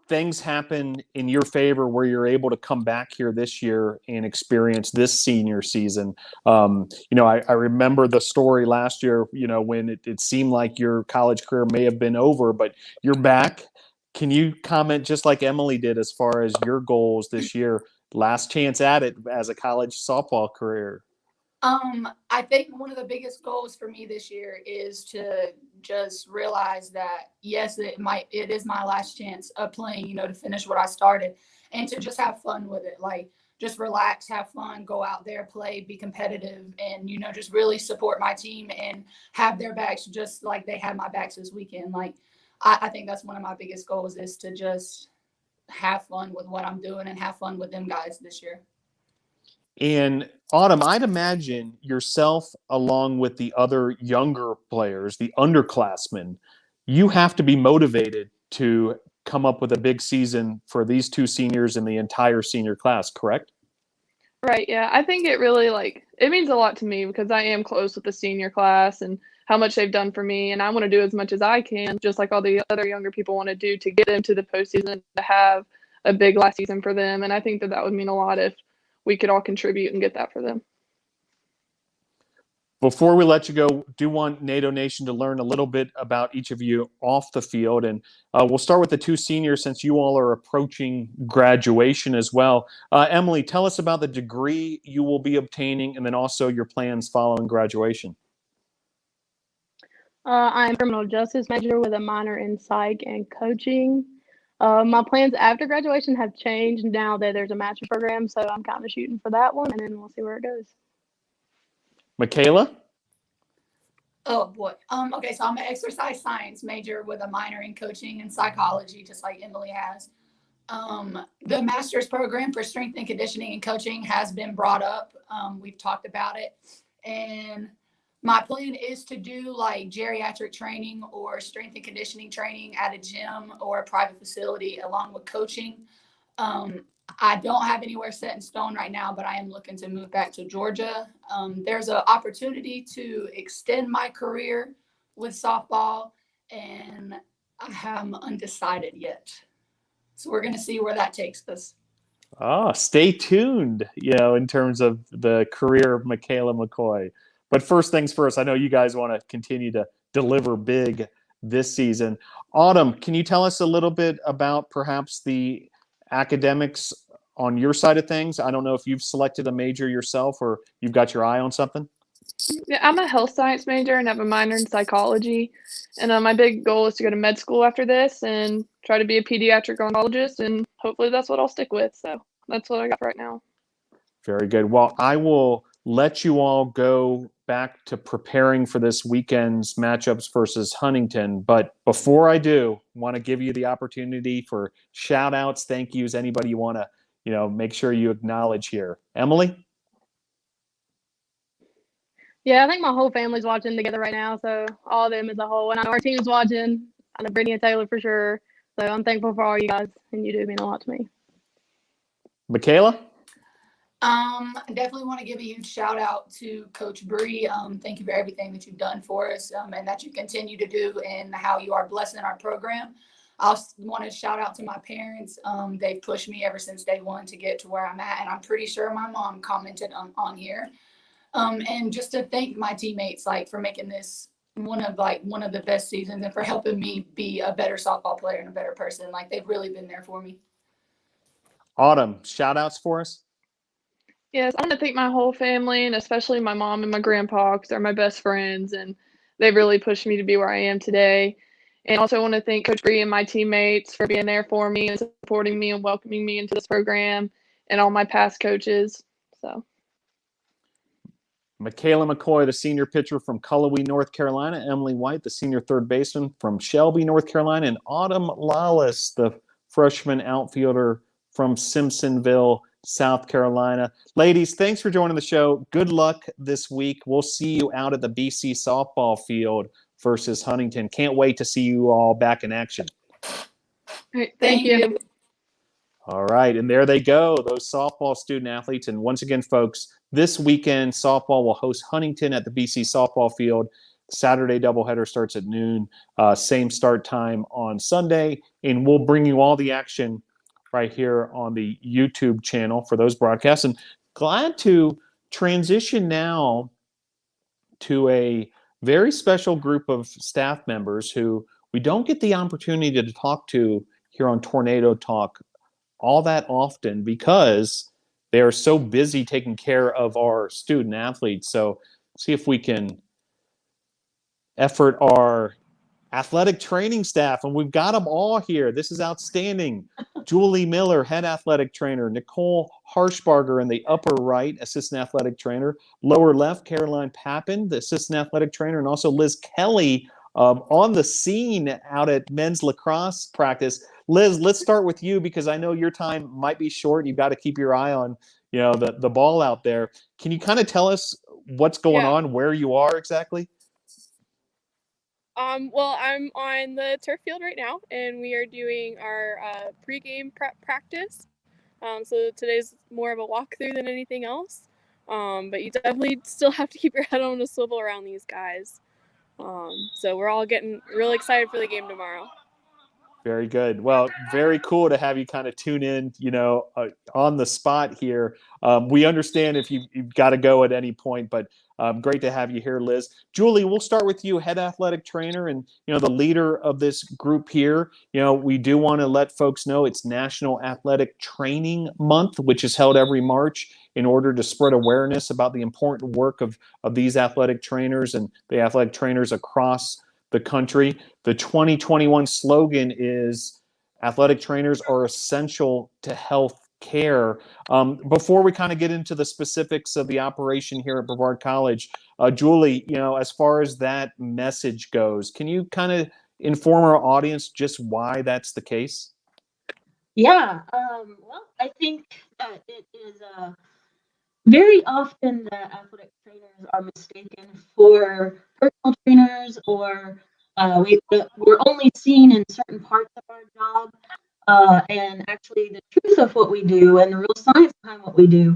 things happen in your favor where you're able to come back here this year and experience this senior season. I remember the story last year, when it seemed like your college career may have been over, but you're back. Can you comment just like Emily did as far as your goals this year? Last chance at it as a college softball career. I think one of the biggest goals for me this year is to just realize that, yes, it is my last chance of playing, to finish what I started and to just have fun with it. Like, just relax, have fun, go out there, play, be competitive, and, just really support my team and have their backs just like they had my backs this weekend. Like, I think that's one of my biggest goals is to just have fun with what I'm doing and have fun with them guys this year. And Autumn, I'd imagine yourself, along with the other younger players, the underclassmen, you have to be motivated to come up with a big season for these two seniors and the entire senior class, correct? Right. Yeah. I think it really it means a lot to me because I am close with the senior class and how much they've done for me. And I want to do as much as I can, just like all the other younger people want to do to get them to the postseason, to have a big last season for them. And I think that would mean a lot if we could all contribute and get that for them. Before we let you go, do want NATO Nation to learn a little bit about each of you off the field. And we'll start with the two seniors since you all are approaching graduation as well. Emily, tell us about the degree you will be obtaining and then also your plans following graduation. I'm criminal justice major with a minor in psych and coaching. My plans after graduation have changed now that there's a master's program, so I'm kind of shooting for that one, and then we'll see where it goes. Micayla? Oh, boy. Okay, so I'm an exercise science major with a minor in coaching and psychology, just like Emily has. The master's program for strength and conditioning and coaching has been brought up. We've talked about it, and my plan is to do like geriatric training or strength and conditioning training at a gym or a private facility along with coaching. I don't have anywhere set in stone right now, but I am looking to move back to Georgia. There's an opportunity to extend my career with softball, and I am undecided yet. So we're going to see where that takes us. Stay tuned, in terms of the career of Micayla McCoy. But first things first, I know you guys want to continue to deliver big this season. Autumn, can you tell us a little bit about perhaps the academics on your side of things? I don't know if you've selected a major yourself or you've got your eye on something. Yeah, I'm a health science major and have a minor in psychology. And my big goal is to go to med school after this and try to be a pediatric oncologist. And hopefully that's what I'll stick with. So that's what I got right now. Very good. Well, I will let you all go back to preparing for this weekend's matchups versus Huntington. But before I do, want to give you the opportunity for shout outs, thank yous, anybody you want to, make sure you acknowledge here. Emily? Yeah, I think my whole family's watching together right now. So all of them as a whole. And I know our team's watching. I know Brittany and Taylor for sure. So I'm thankful for all you guys. And you do mean a lot to me. Micayla? I definitely want to give a huge shout out to Coach Bree. Thank you for everything that you've done for us and that you continue to do and how you are blessing our program. I also want to shout out to my parents. They've pushed me ever since day one to get to where I'm at. And I'm pretty sure my mom commented on here. And just to thank my teammates, for making this one of the best seasons and for helping me be a better softball player and a better person. They've really been there for me. Autumn, shout outs for us? Yes, I want to thank my whole family and especially my mom and my grandpa because they're my best friends and they really pushed me to be where I am today. And also want to thank Coach Bree and my teammates for being there for me and supporting me and welcoming me into this program and all my past coaches. So, Micayla McCoy, the senior pitcher from Cullowhee, North Carolina. Emily White, the senior third baseman from Shelby, North Carolina. And Autumn Lollis, the freshman outfielder from Simpsonville, South Carolina. Ladies, thanks for joining the show. Good luck this week. We'll see you out at the BC softball field versus Huntington. Can't wait to see you all back in action. all right, thank you. All right, and there they go, those softball student athletes. And once again, folks, this weekend, softball will host Huntington at the BC softball field. Saturday doubleheader starts at noon, same start time on Sunday, and we'll bring you all the action right here on the YouTube channel for those broadcasts. And glad to transition now to a very special group of staff members who we don't get the opportunity to talk to here on Tornado Talk all that often because they are so busy taking care of our student athletes. So see if we can effort our athletic training staff, and we've got them all here. This is outstanding. Julie Miller, head athletic trainer. Nicole Harshbarger in the upper right, assistant athletic trainer. Lower left, Caroline Papin, the assistant athletic trainer, and also Liz Kelley on the scene out at men's lacrosse practice. Liz, let's start with you because I know your time might be short. You've got to keep your eye on, the ball out there. Can you kind of tell us what's going on, where you are exactly? Well, I'm on the turf field right now, and we are doing our pregame practice. So today's more of a walkthrough than anything else. But you definitely still have to keep your head on a swivel around these guys. So we're all getting really excited for the game tomorrow. Very good. Well, very cool to have you kind of tune in, on the spot here. We understand if you've got to go at any point, but great to have you here, Liz. Julie, we'll start with you, head athletic trainer and, the leader of this group here. We do want to let folks know it's National Athletic Training Month, which is held every March in order to spread awareness about the important work of these athletic trainers and the athletic trainers across the country. The 2021 slogan is athletic trainers are essential to health care. Before we kind of get into the specifics of the operation here at Brevard College, Julie, as far as that message goes, can you kind of inform our audience just why that's the case? Yeah, well, I think that it is very often that athletic trainers are mistaken for personal trainers, or we're only seen in certain parts of our job. And actually, the truth of what we do and the real science behind what we do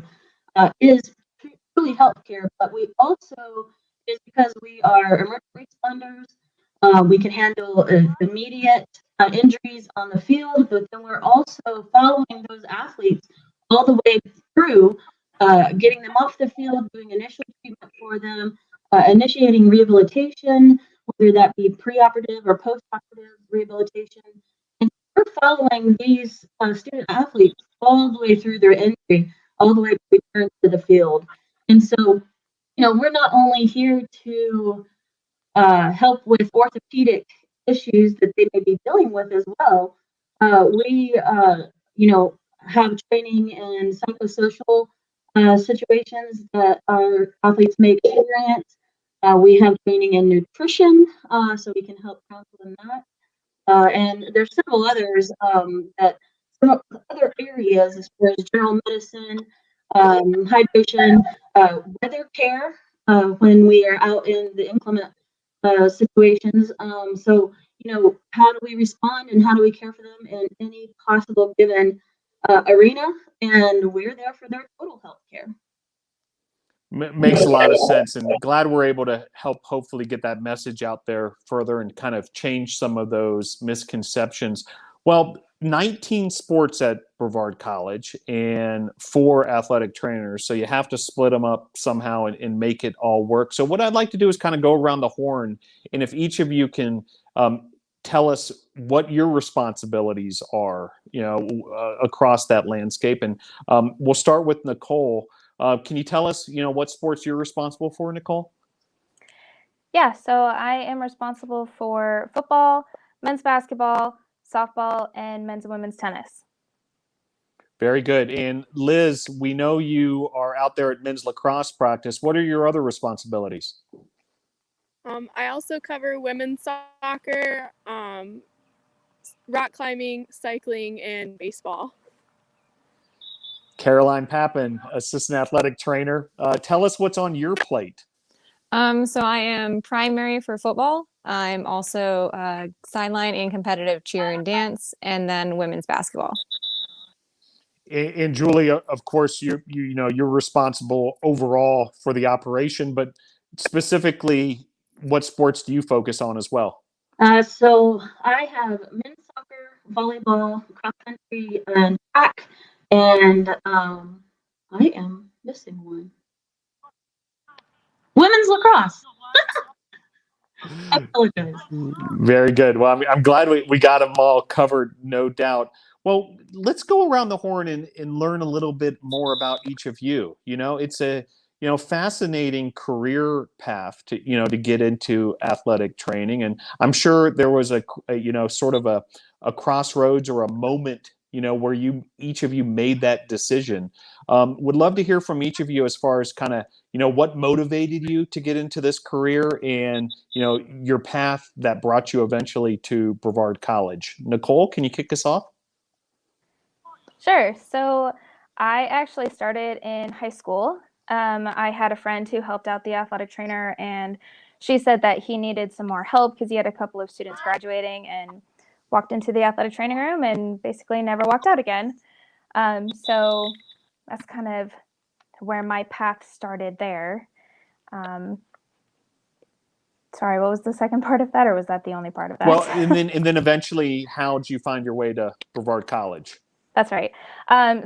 is truly healthcare. But we also, is because we are emergency responders, we can handle immediate injuries on the field, but then we're also following those athletes all the way through. Getting them off the field, doing initial treatment for them, initiating rehabilitation, whether that be preoperative or postoperative rehabilitation. And we're following these student athletes all the way through their injury, all the way to return to the field. And so, we're not only here to help with orthopedic issues that they may be dealing with as well. We have training in psychosocial situations that our athletes may experience. We have training in nutrition, so we can help counsel in that. And there's several others some other areas as far as general medicine, hydration, weather care when we are out in the inclement situations. So, how do we respond and how do we care for them in any possible given arena? And we're there for their total health care. Makes a lot of sense, and glad we're able to help hopefully get that message out there further and kind of change some of those misconceptions. Well, 19 sports at Brevard College and 4 athletic trainers, so you have to split them up somehow and make it all work. So what I'd like to do is kind of go around the horn, and if each of you can tell us what your responsibilities are, across that landscape. And we'll start with Nicole. Can you tell us, what sports you're responsible for, Nicole? Yeah, so I am responsible for football, men's basketball, softball, and men's and women's tennis. Very good. And Liz, we know you are out there at men's lacrosse practice. What are your other responsibilities? I also cover women's soccer, rock climbing, cycling, and baseball. Caroline Papin, assistant athletic trainer. Tell us what's on your plate. So I am primary for football. I'm also sideline and competitive cheer and dance, and then women's basketball. And Julie, of course, you're responsible overall for the operation, but specifically, what sports do you focus on as well? So I have men's soccer, volleyball, cross country, and track, and I am missing one. Women's lacrosse. I apologize. Very good. Well, I'm glad we got them all covered, no doubt. Well, let's go around the horn and learn a little bit more about each of you. It's a fascinating career path to get into athletic training, and I'm sure there was a sort of a crossroads or a moment where each of you made that decision. Would love to hear from each of you as far as kind of what motivated you to get into this career, and your path that brought you eventually to Brevard College. Nicole, can you kick us off? Sure. So I actually started in high school. I had a friend who helped out the athletic trainer, and she said that he needed some more help because he had a couple of students graduating, and walked into the athletic training room and basically never walked out again. So that's kind of where my path started there. Sorry, what was the second part of that, or was that the only part of that? Well, and then eventually, how did you find your way to Brevard College? That's right.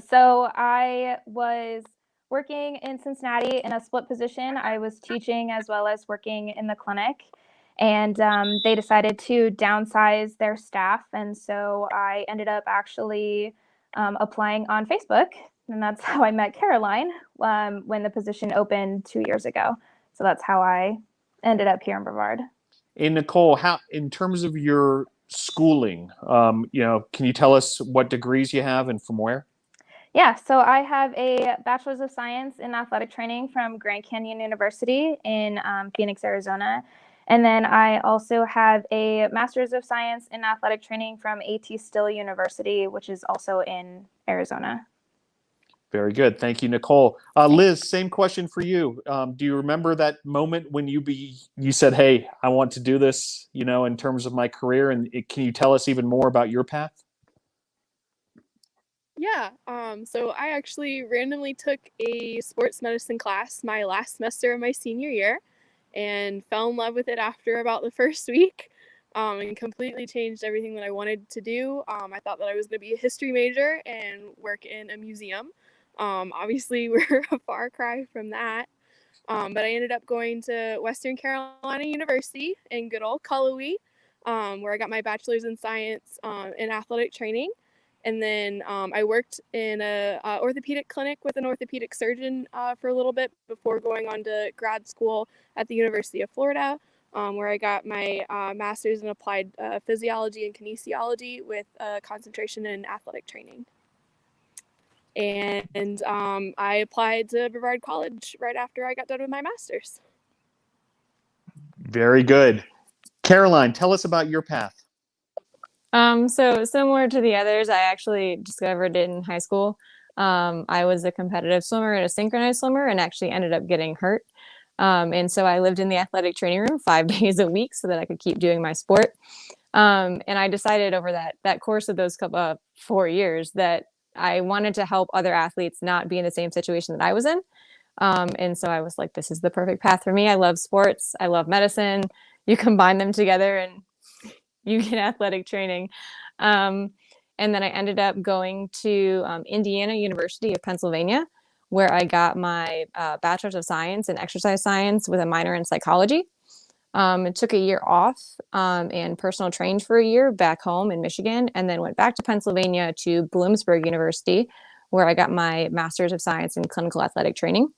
So I was working in Cincinnati in a split position. I was teaching as well as working in the clinic, and they decided to downsize their staff. And so I ended up actually applying on Facebook, and that's how I met Caroline when the position opened 2 years ago. So that's how I ended up here in Brevard. And Nicole, how, in terms of your schooling, can you tell us what degrees you have and from where? Yeah, so I have a Bachelor's of Science in Athletic Training from Grand Canyon University in Phoenix, Arizona. And then I also have a Master's of Science in Athletic Training from A.T. Still University, which is also in Arizona. Very good. Thank you, Nicole. Liz, same question for you. Do you remember that moment when you said, hey, I want to do this, in terms of my career? And can you tell us even more about your path? Yeah, so I actually randomly took a sports medicine class my last semester of my senior year and fell in love with it after about the first week, and completely changed everything that I wanted to do. I thought that I was going to be a history major and work in a museum. Obviously, we're a far cry from that, but I ended up going to Western Carolina University in good old Kelley, where I got my bachelor's in science in athletic training. And then I worked in a orthopedic clinic with an orthopedic surgeon for a little bit before going on to grad school at the University of Florida, where I got my master's in applied physiology and kinesiology with a concentration in athletic training. And I applied to Brevard College right after I got done with my master's. Very good. Caroline, tell us about your path. So similar to the others, I actually discovered it in high school. I was a competitive swimmer and a synchronized swimmer, and actually ended up getting hurt. And so I lived in the athletic training room 5 days a week so that I could keep doing my sport. And I decided over that course of those 4 years that I wanted to help other athletes not be in the same situation that I was in. And so I was like, this is the perfect path for me. I love sports. I love medicine. You combine them together and you get athletic training. And then I ended up going to Indiana University of Pennsylvania, where I got my Bachelor's of Science in Exercise Science with a minor in psychology. It took a year off and personal trained for a year back home in Michigan, and then went back to Pennsylvania to Bloomsburg University, where I got my Master's of Science in Clinical Athletic Training.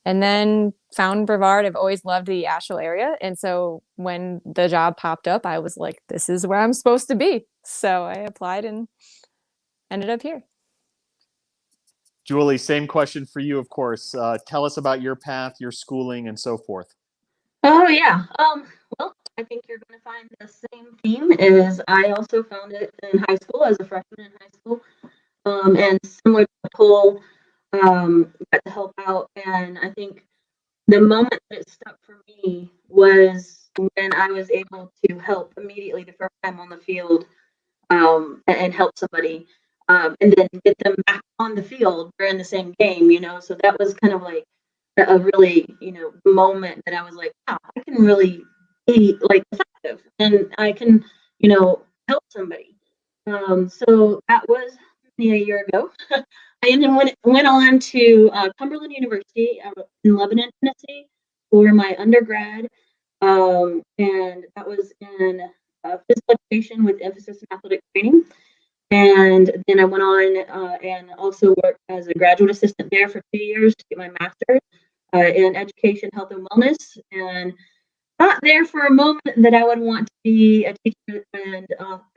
And then found Brevard. I've always loved the Asheville area. And so when the job popped up, I was like, this is where I'm supposed to be. So I applied and ended up here. Julie, same question for you, of course. Tell us about your path, your schooling, and so forth. Oh yeah. Well, I think you're going to find the same theme as I also found it in high school as a freshman in high school. And similar to Nicole, got to help out. And I think the moment that it stuck for me was when I was able to help immediately the first time on the field, and help somebody, and then get them back on the field during the same game, So that was kind of like a really, moment that I was like, wow, I can really be like effective and I can, help somebody. So that was maybe a year ago. I then went on to Cumberland University in Lebanon, Tennessee for my undergrad. And that was in physical education with emphasis in athletic training. And then I went on and also worked as a graduate assistant there for 2 years to get my master's in education, health, and wellness. And thought there for a moment that I would want to be a teacher and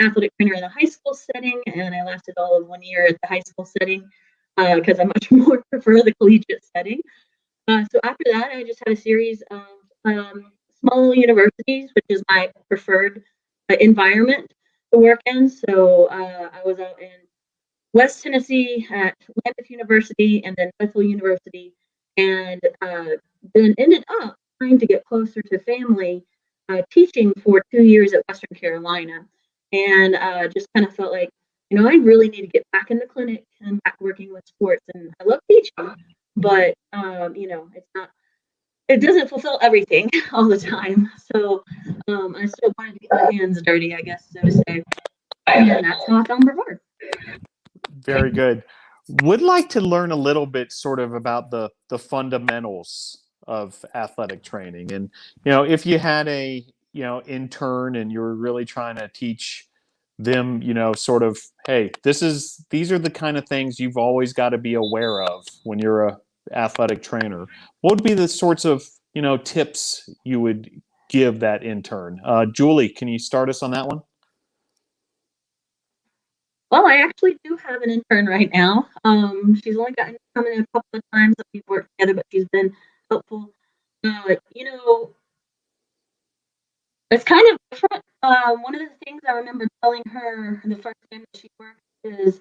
athletic trainer in the high school setting. And I lasted all of 1 year at the high school setting because I much more prefer the collegiate setting. So after that, I just had a series of small universities, which is my preferred environment to work in. So I was out in West Tennessee at Lambeth University and then Bethel University, and then ended up trying to get closer to family, teaching for 2 years at Western Carolina. And just kind of felt like, I really need to get back in the clinic and back working with sports. And I love teaching, but, it's not, it doesn't fulfill everything all the time. So I still wanted to get my hands dirty, I guess, so to say. And that's how I found Brevard. Very good. Would like to learn a little bit sort of about the fundamentals of athletic training. And, if you had a, intern and you were really trying to teach them, sort of, hey, these are the kind of things you've always got to be aware of when you're a athletic trainer. What would be the sorts of, tips you would give that intern? Julie, can you start us on that one? Well, I actually do have an intern right now. She's only gotten to come in a couple of times that we've worked together, but she's been helpful. It's kind of different. One of the things I remember telling her the first time that she worked is,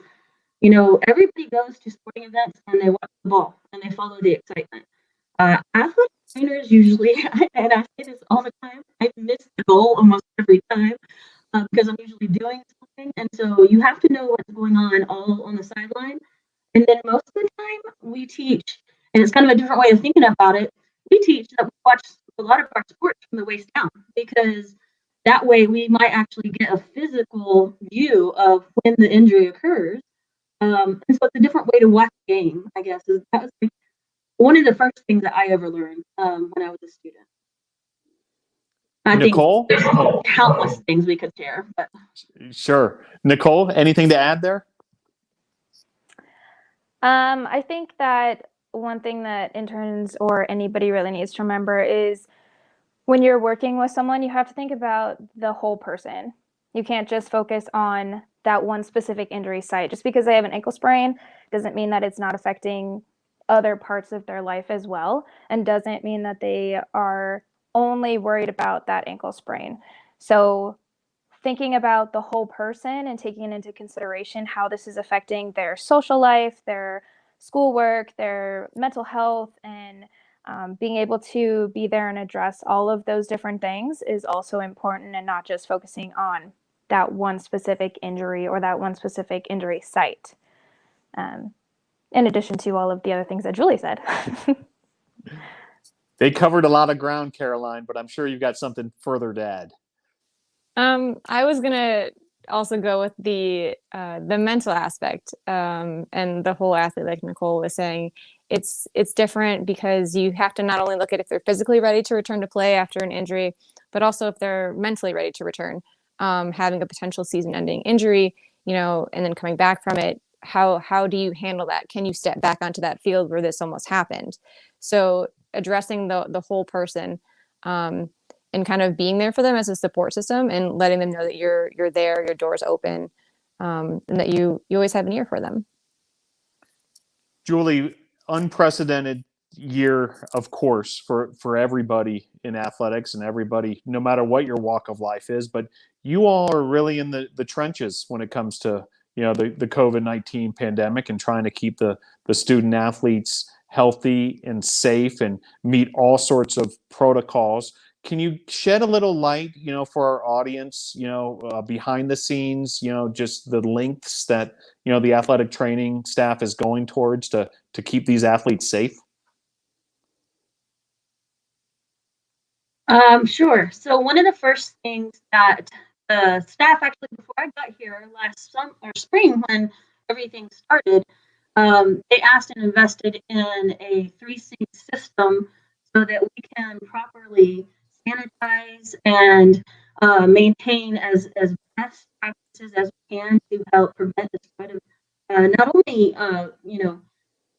everybody goes to sporting events and they watch the ball and they follow the excitement. Athletic trainers usually, and I say this all the time, I miss the goal almost every time because I'm usually doing something. And so you have to know what's going on all on the sideline. And then most of the time we teach, and it's kind of a different way of thinking about it, we teach that we watch a lot of our sports from the waist down, because that way we might actually get a physical view of when the injury occurs. And so it's a different way to watch the game, I guess. That was like one of the first things that I ever learned when I was a student. I Nicole? think there's countless things we could share. But. Sure. Nicole, anything to add there? I think that one thing that interns or anybody really needs to remember is when you're working with someone, you have to think about the whole person. You can't just focus on that one specific injury site. Just because they have an ankle sprain doesn't mean that it's not affecting other parts of their life as well, and doesn't mean that they are only worried about that ankle sprain. So thinking about the whole person and taking into consideration how this is affecting their social life, their schoolwork, their mental health, and being able to be there and address all of those different things is also important, and not just focusing on that one specific injury or that one specific injury site. In addition to all of the other things that Julie said. They covered a lot of ground, Caroline, but I'm sure you've got something further to add. I was gonna also go with the mental aspect, and the whole athlete, like Nicole was saying. It's different because you have to not only look at if they're physically ready to return to play after an injury, but also if they're mentally ready to return. Having a potential season-ending injury, and then coming back from it, how do you handle that? Can you step back onto that field where this almost happened? So addressing the whole person, and kind of being there for them as a support system and letting them know that you're there, your door's open, and that you always have an ear for them. Julie, unprecedented year, of course, for everybody in athletics and everybody, no matter what your walk of life is. But you all are really in the trenches when it comes to, you know, the COVID-19 pandemic and trying to keep the student athletes healthy and safe and meet all sorts of protocols. Can you shed a little light, you know, for our audience, you know, behind the scenes, you know, just the lengths that, you know, the athletic training staff is going towards to keep these athletes safe? Sure. So one of the first things that the staff actually, before I got here last summer or spring when everything started, they asked and invested in a 3-sink system so that we can properly sanitize and maintain as best practices as we can to help prevent the spread of not only you know,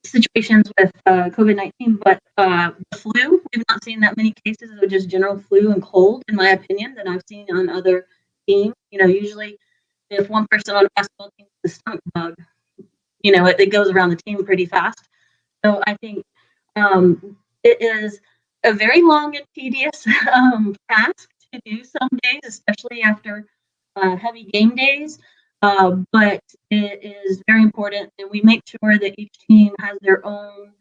situations with COVID-19, but the flu. We've not seen that many cases of just general flu and cold, in my opinion, that I've seen on other teams. You know, usually if one person on a basketball team has a stomach bug, you know, it goes around the team pretty fast. So I think it is a very long and tedious task to do some days, especially after heavy game days. But it is very important that we make sure that each team has their own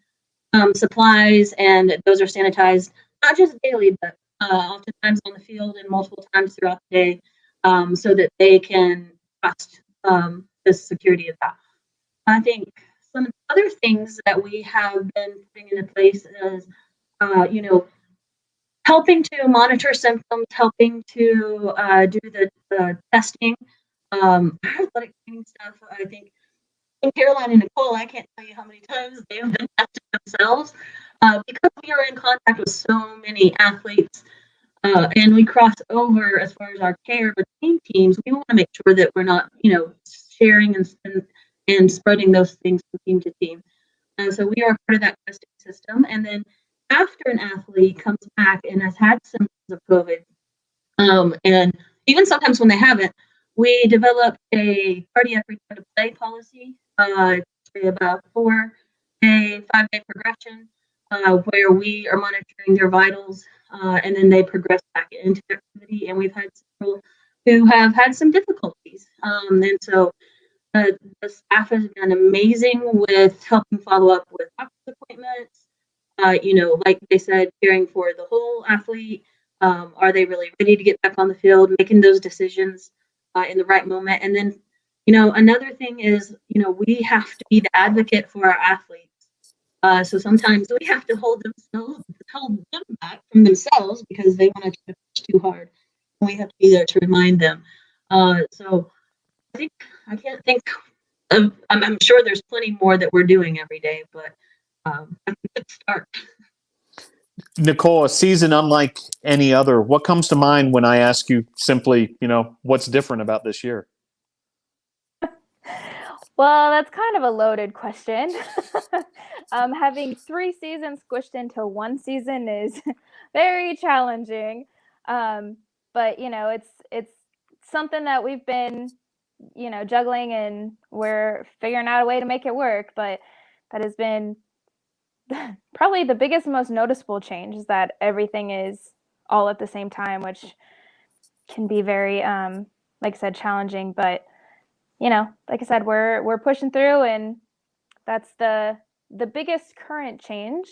supplies and those are sanitized, not just daily, but oftentimes on the field and multiple times throughout the day, so that they can trust the security of that. I think some other things that we have been putting into place is, you know, helping to monitor symptoms, helping to do the testing. Athletic training stuff, I think, in Caroline and Nicole, I can't tell you how many times they have been tested themselves because we are in contact with so many athletes and we cross over as far as our care between teams. We want to make sure that we're not, you know, sharing and spreading those things from team to team. So we are part of that testing system. And then after an athlete comes back and has had symptoms of COVID, and even sometimes when they haven't, we developed a cardiac return to play policy, about 4-day, 5-day progression, where we are monitoring their vitals, and then they progress back into activity. And we've had several who have had some difficulties. And so the staff has been amazing with helping follow up with doctor's appointments, you know, like they said, caring for the whole athlete. Are they really ready to get back on the field, making those decisions in the right moment? And then, you know, another thing is, you know, we have to be the advocate for our athletes. So sometimes we have to hold them back from themselves because they want to push too hard. And we have to be there to remind them. So I can't think of, I'm sure there's plenty more that we're doing every day, but I think it's a start. Nicole, a season unlike any other. What comes to mind when I ask you simply, you know, what's different about this year? Well, that's kind of a loaded question. Having 3 seasons squished into 1 season is very challenging. But you know, it's something that we've been, you know, juggling, and we're figuring out a way to make it work. But that has been probably the biggest, most noticeable change, is that everything is all at the same time, which can be very, like I said, challenging. But you know, like I said, we're pushing through, and that's the biggest current change.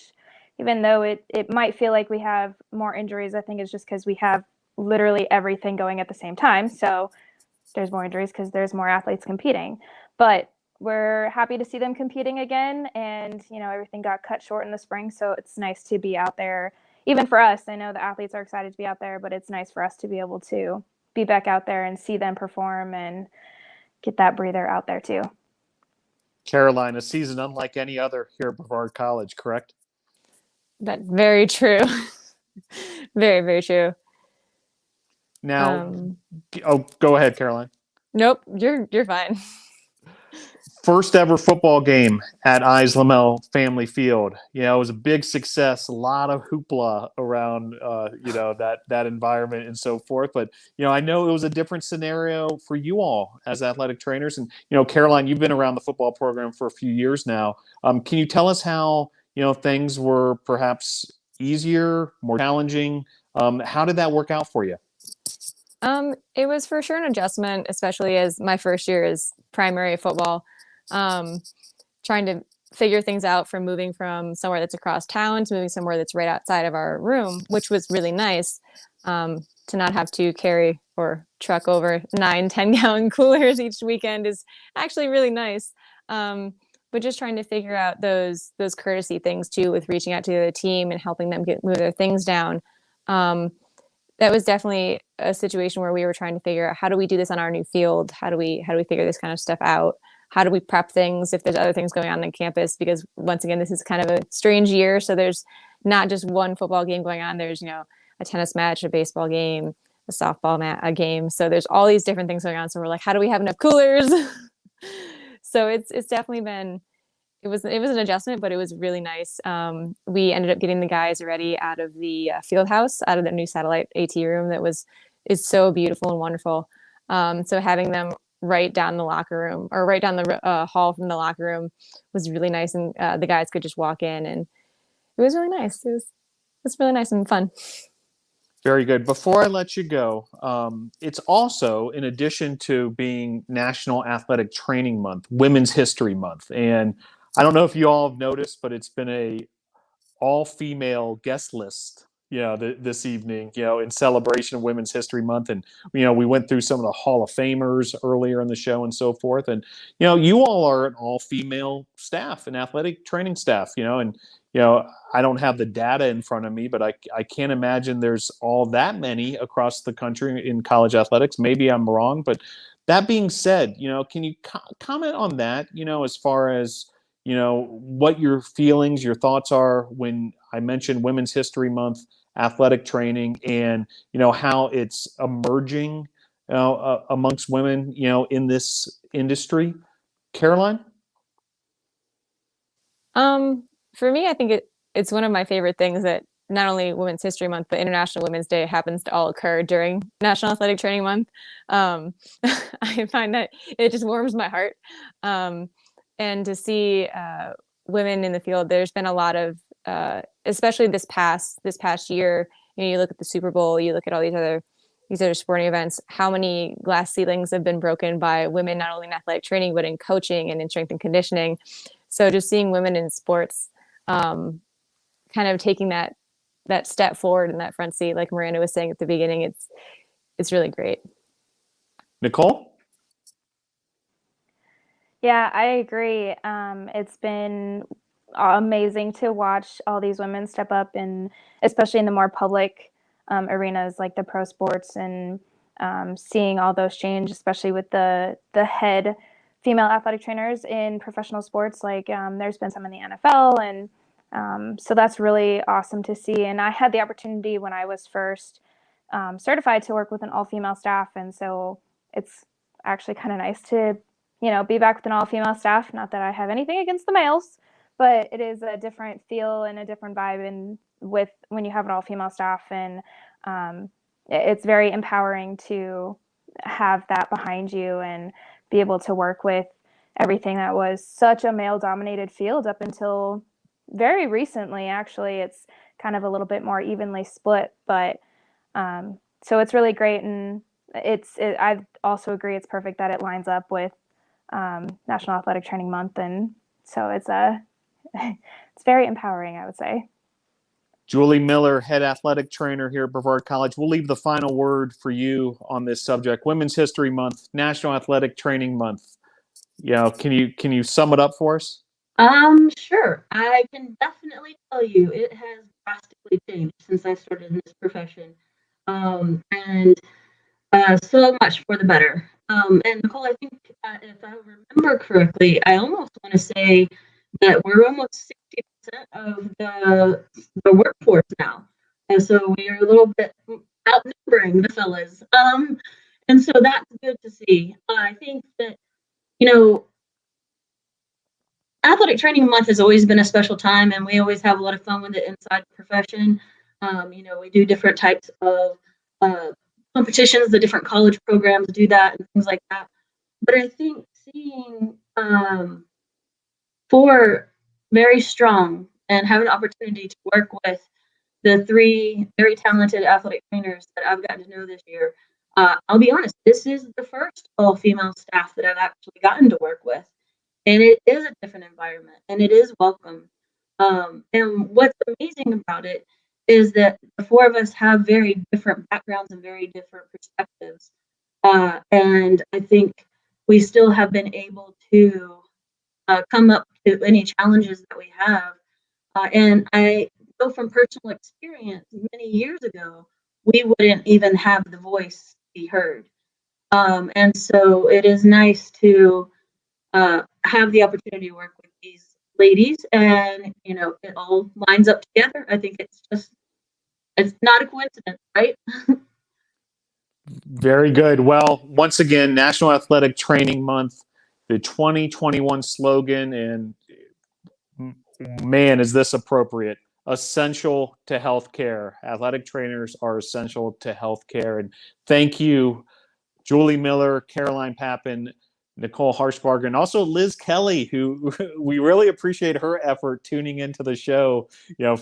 Even though it might feel like we have more injuries, I think it's just because we have literally everything going at the same time. So there's more injuries because there's more athletes competing. But we're happy to see them competing again, and you know, everything got cut short in the spring, so it's nice to be out there. Even for us, I know the athletes are excited to be out there, but it's nice for us to be able to be back out there and see them perform and get that breather out there too. Caroline, a season unlike any other here at Brevard College, correct? That's very true. Very, very true. Now, go ahead, Caroline. Nope, you're fine. First ever football game at Lamel Family Field. It was a big success, a lot of hoopla around, that environment and so forth. But, I know it was a different scenario for you all as athletic trainers. And, Caroline, you've been around the football program for a few years now. Can you tell us how, things were perhaps easier, more challenging? How did that work out for you? It was for sure an adjustment, especially as my first year is primary football. Trying to figure things out from moving from somewhere that's across town to moving somewhere that's right outside of our room, which was really nice, to not have to carry or truck over 9-10 gallon coolers each weekend is actually really nice. But just trying to figure out those courtesy things too, with reaching out to the team and helping them move their things down. That was definitely a situation where we were trying to figure out, how do we do this on our new field? How do we figure this kind of stuff out? How do we prep things if there's other things going on campus? Because once again, this is kind of a strange year. So there's not just one football game going on. There's, a tennis match, a baseball game, a softball a game. So there's all these different things going on. So we're like, how do we have enough coolers? So it's definitely been, it was an adjustment, but it was really nice. We ended up getting the guys ready out of the field house, out of the new satellite AT room is so beautiful and wonderful. So having them right down the locker room, or right down the hall from the locker room, was really nice. And the guys could just walk in, and it was really nice. It was really nice and fun. Very good. Before I let you go, it's also, in addition to being National Athletic Training Month, Women's History Month. And I don't know if you all have noticed, but it's been a all-female guest list, this evening, in celebration of Women's History Month. And, we went through some of the Hall of Famers earlier in the show and so forth. And, you all are an all-female staff, an athletic training staff, and, I don't have the data in front of me, but I can't imagine there's all that many across the country in college athletics. Maybe I'm wrong, but that being said, can you comment on that, as far as, what your feelings, your thoughts are when I mentioned Women's History Month, athletic training, and, how it's emerging amongst women, in this industry. Caroline? For me, I think it's one of my favorite things that not only Women's History Month, but International Women's Day happens to all occur during National Athletic Training Month. I find that it just warms my heart. And to see women in the field, there's been a lot of, especially this past year, you look at the Super Bowl, you look at all these other sporting events, how many glass ceilings have been broken by women, not only in athletic training, but in coaching and in strength and conditioning. So just seeing women in sports, kind of taking that step forward in that front seat, like Miranda was saying at the beginning, it's really great. Nicole? Yeah, I agree. It's been amazing to watch all these women step up, and especially in the more public arenas like the pro sports, and seeing all those change, especially with the head female athletic trainers in professional sports. Like there's been some in the NFL, and so that's really awesome to see. And I had the opportunity when I was first certified to work with an all-female staff, and so it's actually kind of nice to be back with an all-female staff. Not that I have anything against the males, but it is a different feel and a different vibe with when you have an all-female staff, and it's very empowering to have that behind you and be able to work with everything that was such a male-dominated field up until very recently. Actually, it's kind of a little bit more evenly split, but so it's really great, and I also agree it's perfect that it lines up with National Athletic Training Month, and so it's very empowering, I would say. Julie Miller, head athletic trainer here at Brevard College. We'll leave the final word for you on this subject. Women's History Month, National Athletic Training Month. Can you sum it up for us? Sure. I can definitely tell you it has drastically changed since I started in this profession. And so much for the better. And Nicole, I think if I remember correctly, I almost want to say that we're almost 60% of the workforce now. And so we are a little bit outnumbering the fellas. And so that's good to see. I think that, Athletic Training Month has always been a special time, and we always have a lot of fun with it inside the profession. We do different types of competitions, the different college programs do that and things like that. But I think seeing 4 very strong and having an opportunity to work with the 3 very talented athletic trainers that I've gotten to know this year, I'll be honest, this is the first all-female staff that I've actually gotten to work with. And it is a different environment, and it is welcome. And what's amazing about it is that the 4 of us have very different backgrounds and very different perspectives. And I think we still have been able to come up to any challenges that we have. And I know from personal experience, many years ago, we wouldn't even have the voice be heard. And so it is nice to have the opportunity to work with these ladies, and it all lines up together. I think it's not a coincidence, right? Very good. Well, once again, National Athletic Training Month, the 2021 slogan, and man, is this appropriate. Essential to healthcare. Athletic trainers are essential to healthcare. And thank you, Julie Miller, Caroline Papin, Nicole Harshbarger, and also Liz Kelley, who we really appreciate her effort tuning into the show,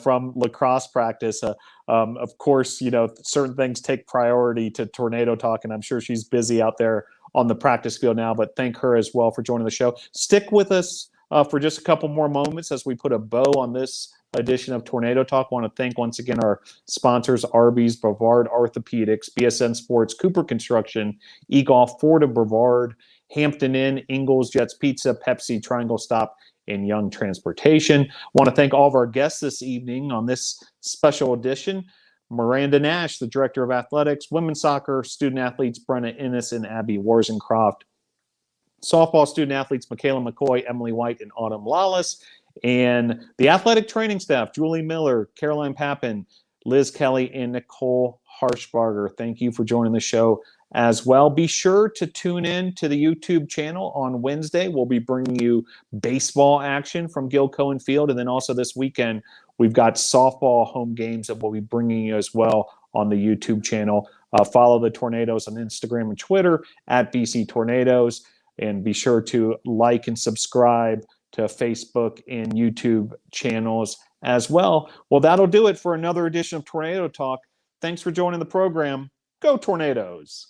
from lacrosse practice. Of course, certain things take priority to Tornado Talk, and I'm sure she's busy out there on the practice field now, but thank her as well for joining the show. Stick with us for just a couple more moments as we put a bow on this edition of Tornado Talk. I want to thank once again our sponsors, Arby's, Brevard Orthopedics, BSN Sports, Cooper Construction, eGolf, Ford of Brevard, Hampton Inn, Ingles, Jets Pizza, Pepsi, Triangle Stop, and Young Transportation. I want to thank all of our guests this evening on this special edition. Miranda Nash, the Director of Athletics, Women's Soccer, Student Athletes, Brenna, Innis, and Abbie Warzencroft. Softball student athletes, Micayla, McCoy, Emily White, and Autumn Lollis. And the athletic training staff, Julie Miller, Caroline Papin, Liz Kelley, and Nicole Harshbarger. Thank you for joining the show as well. Be sure to tune in to the YouTube channel on Wednesday. We'll be bringing you baseball action from Gil Cohen Field. And then also this weekend, we've got softball home games that we'll be bringing you as well on the YouTube channel. Follow the Tornadoes on Instagram and Twitter at BC Tornadoes. And be sure to like and subscribe to Facebook and YouTube channels as well. Well, that'll do it for another edition of Tornado Talk. Thanks for joining the program. Go Tornadoes!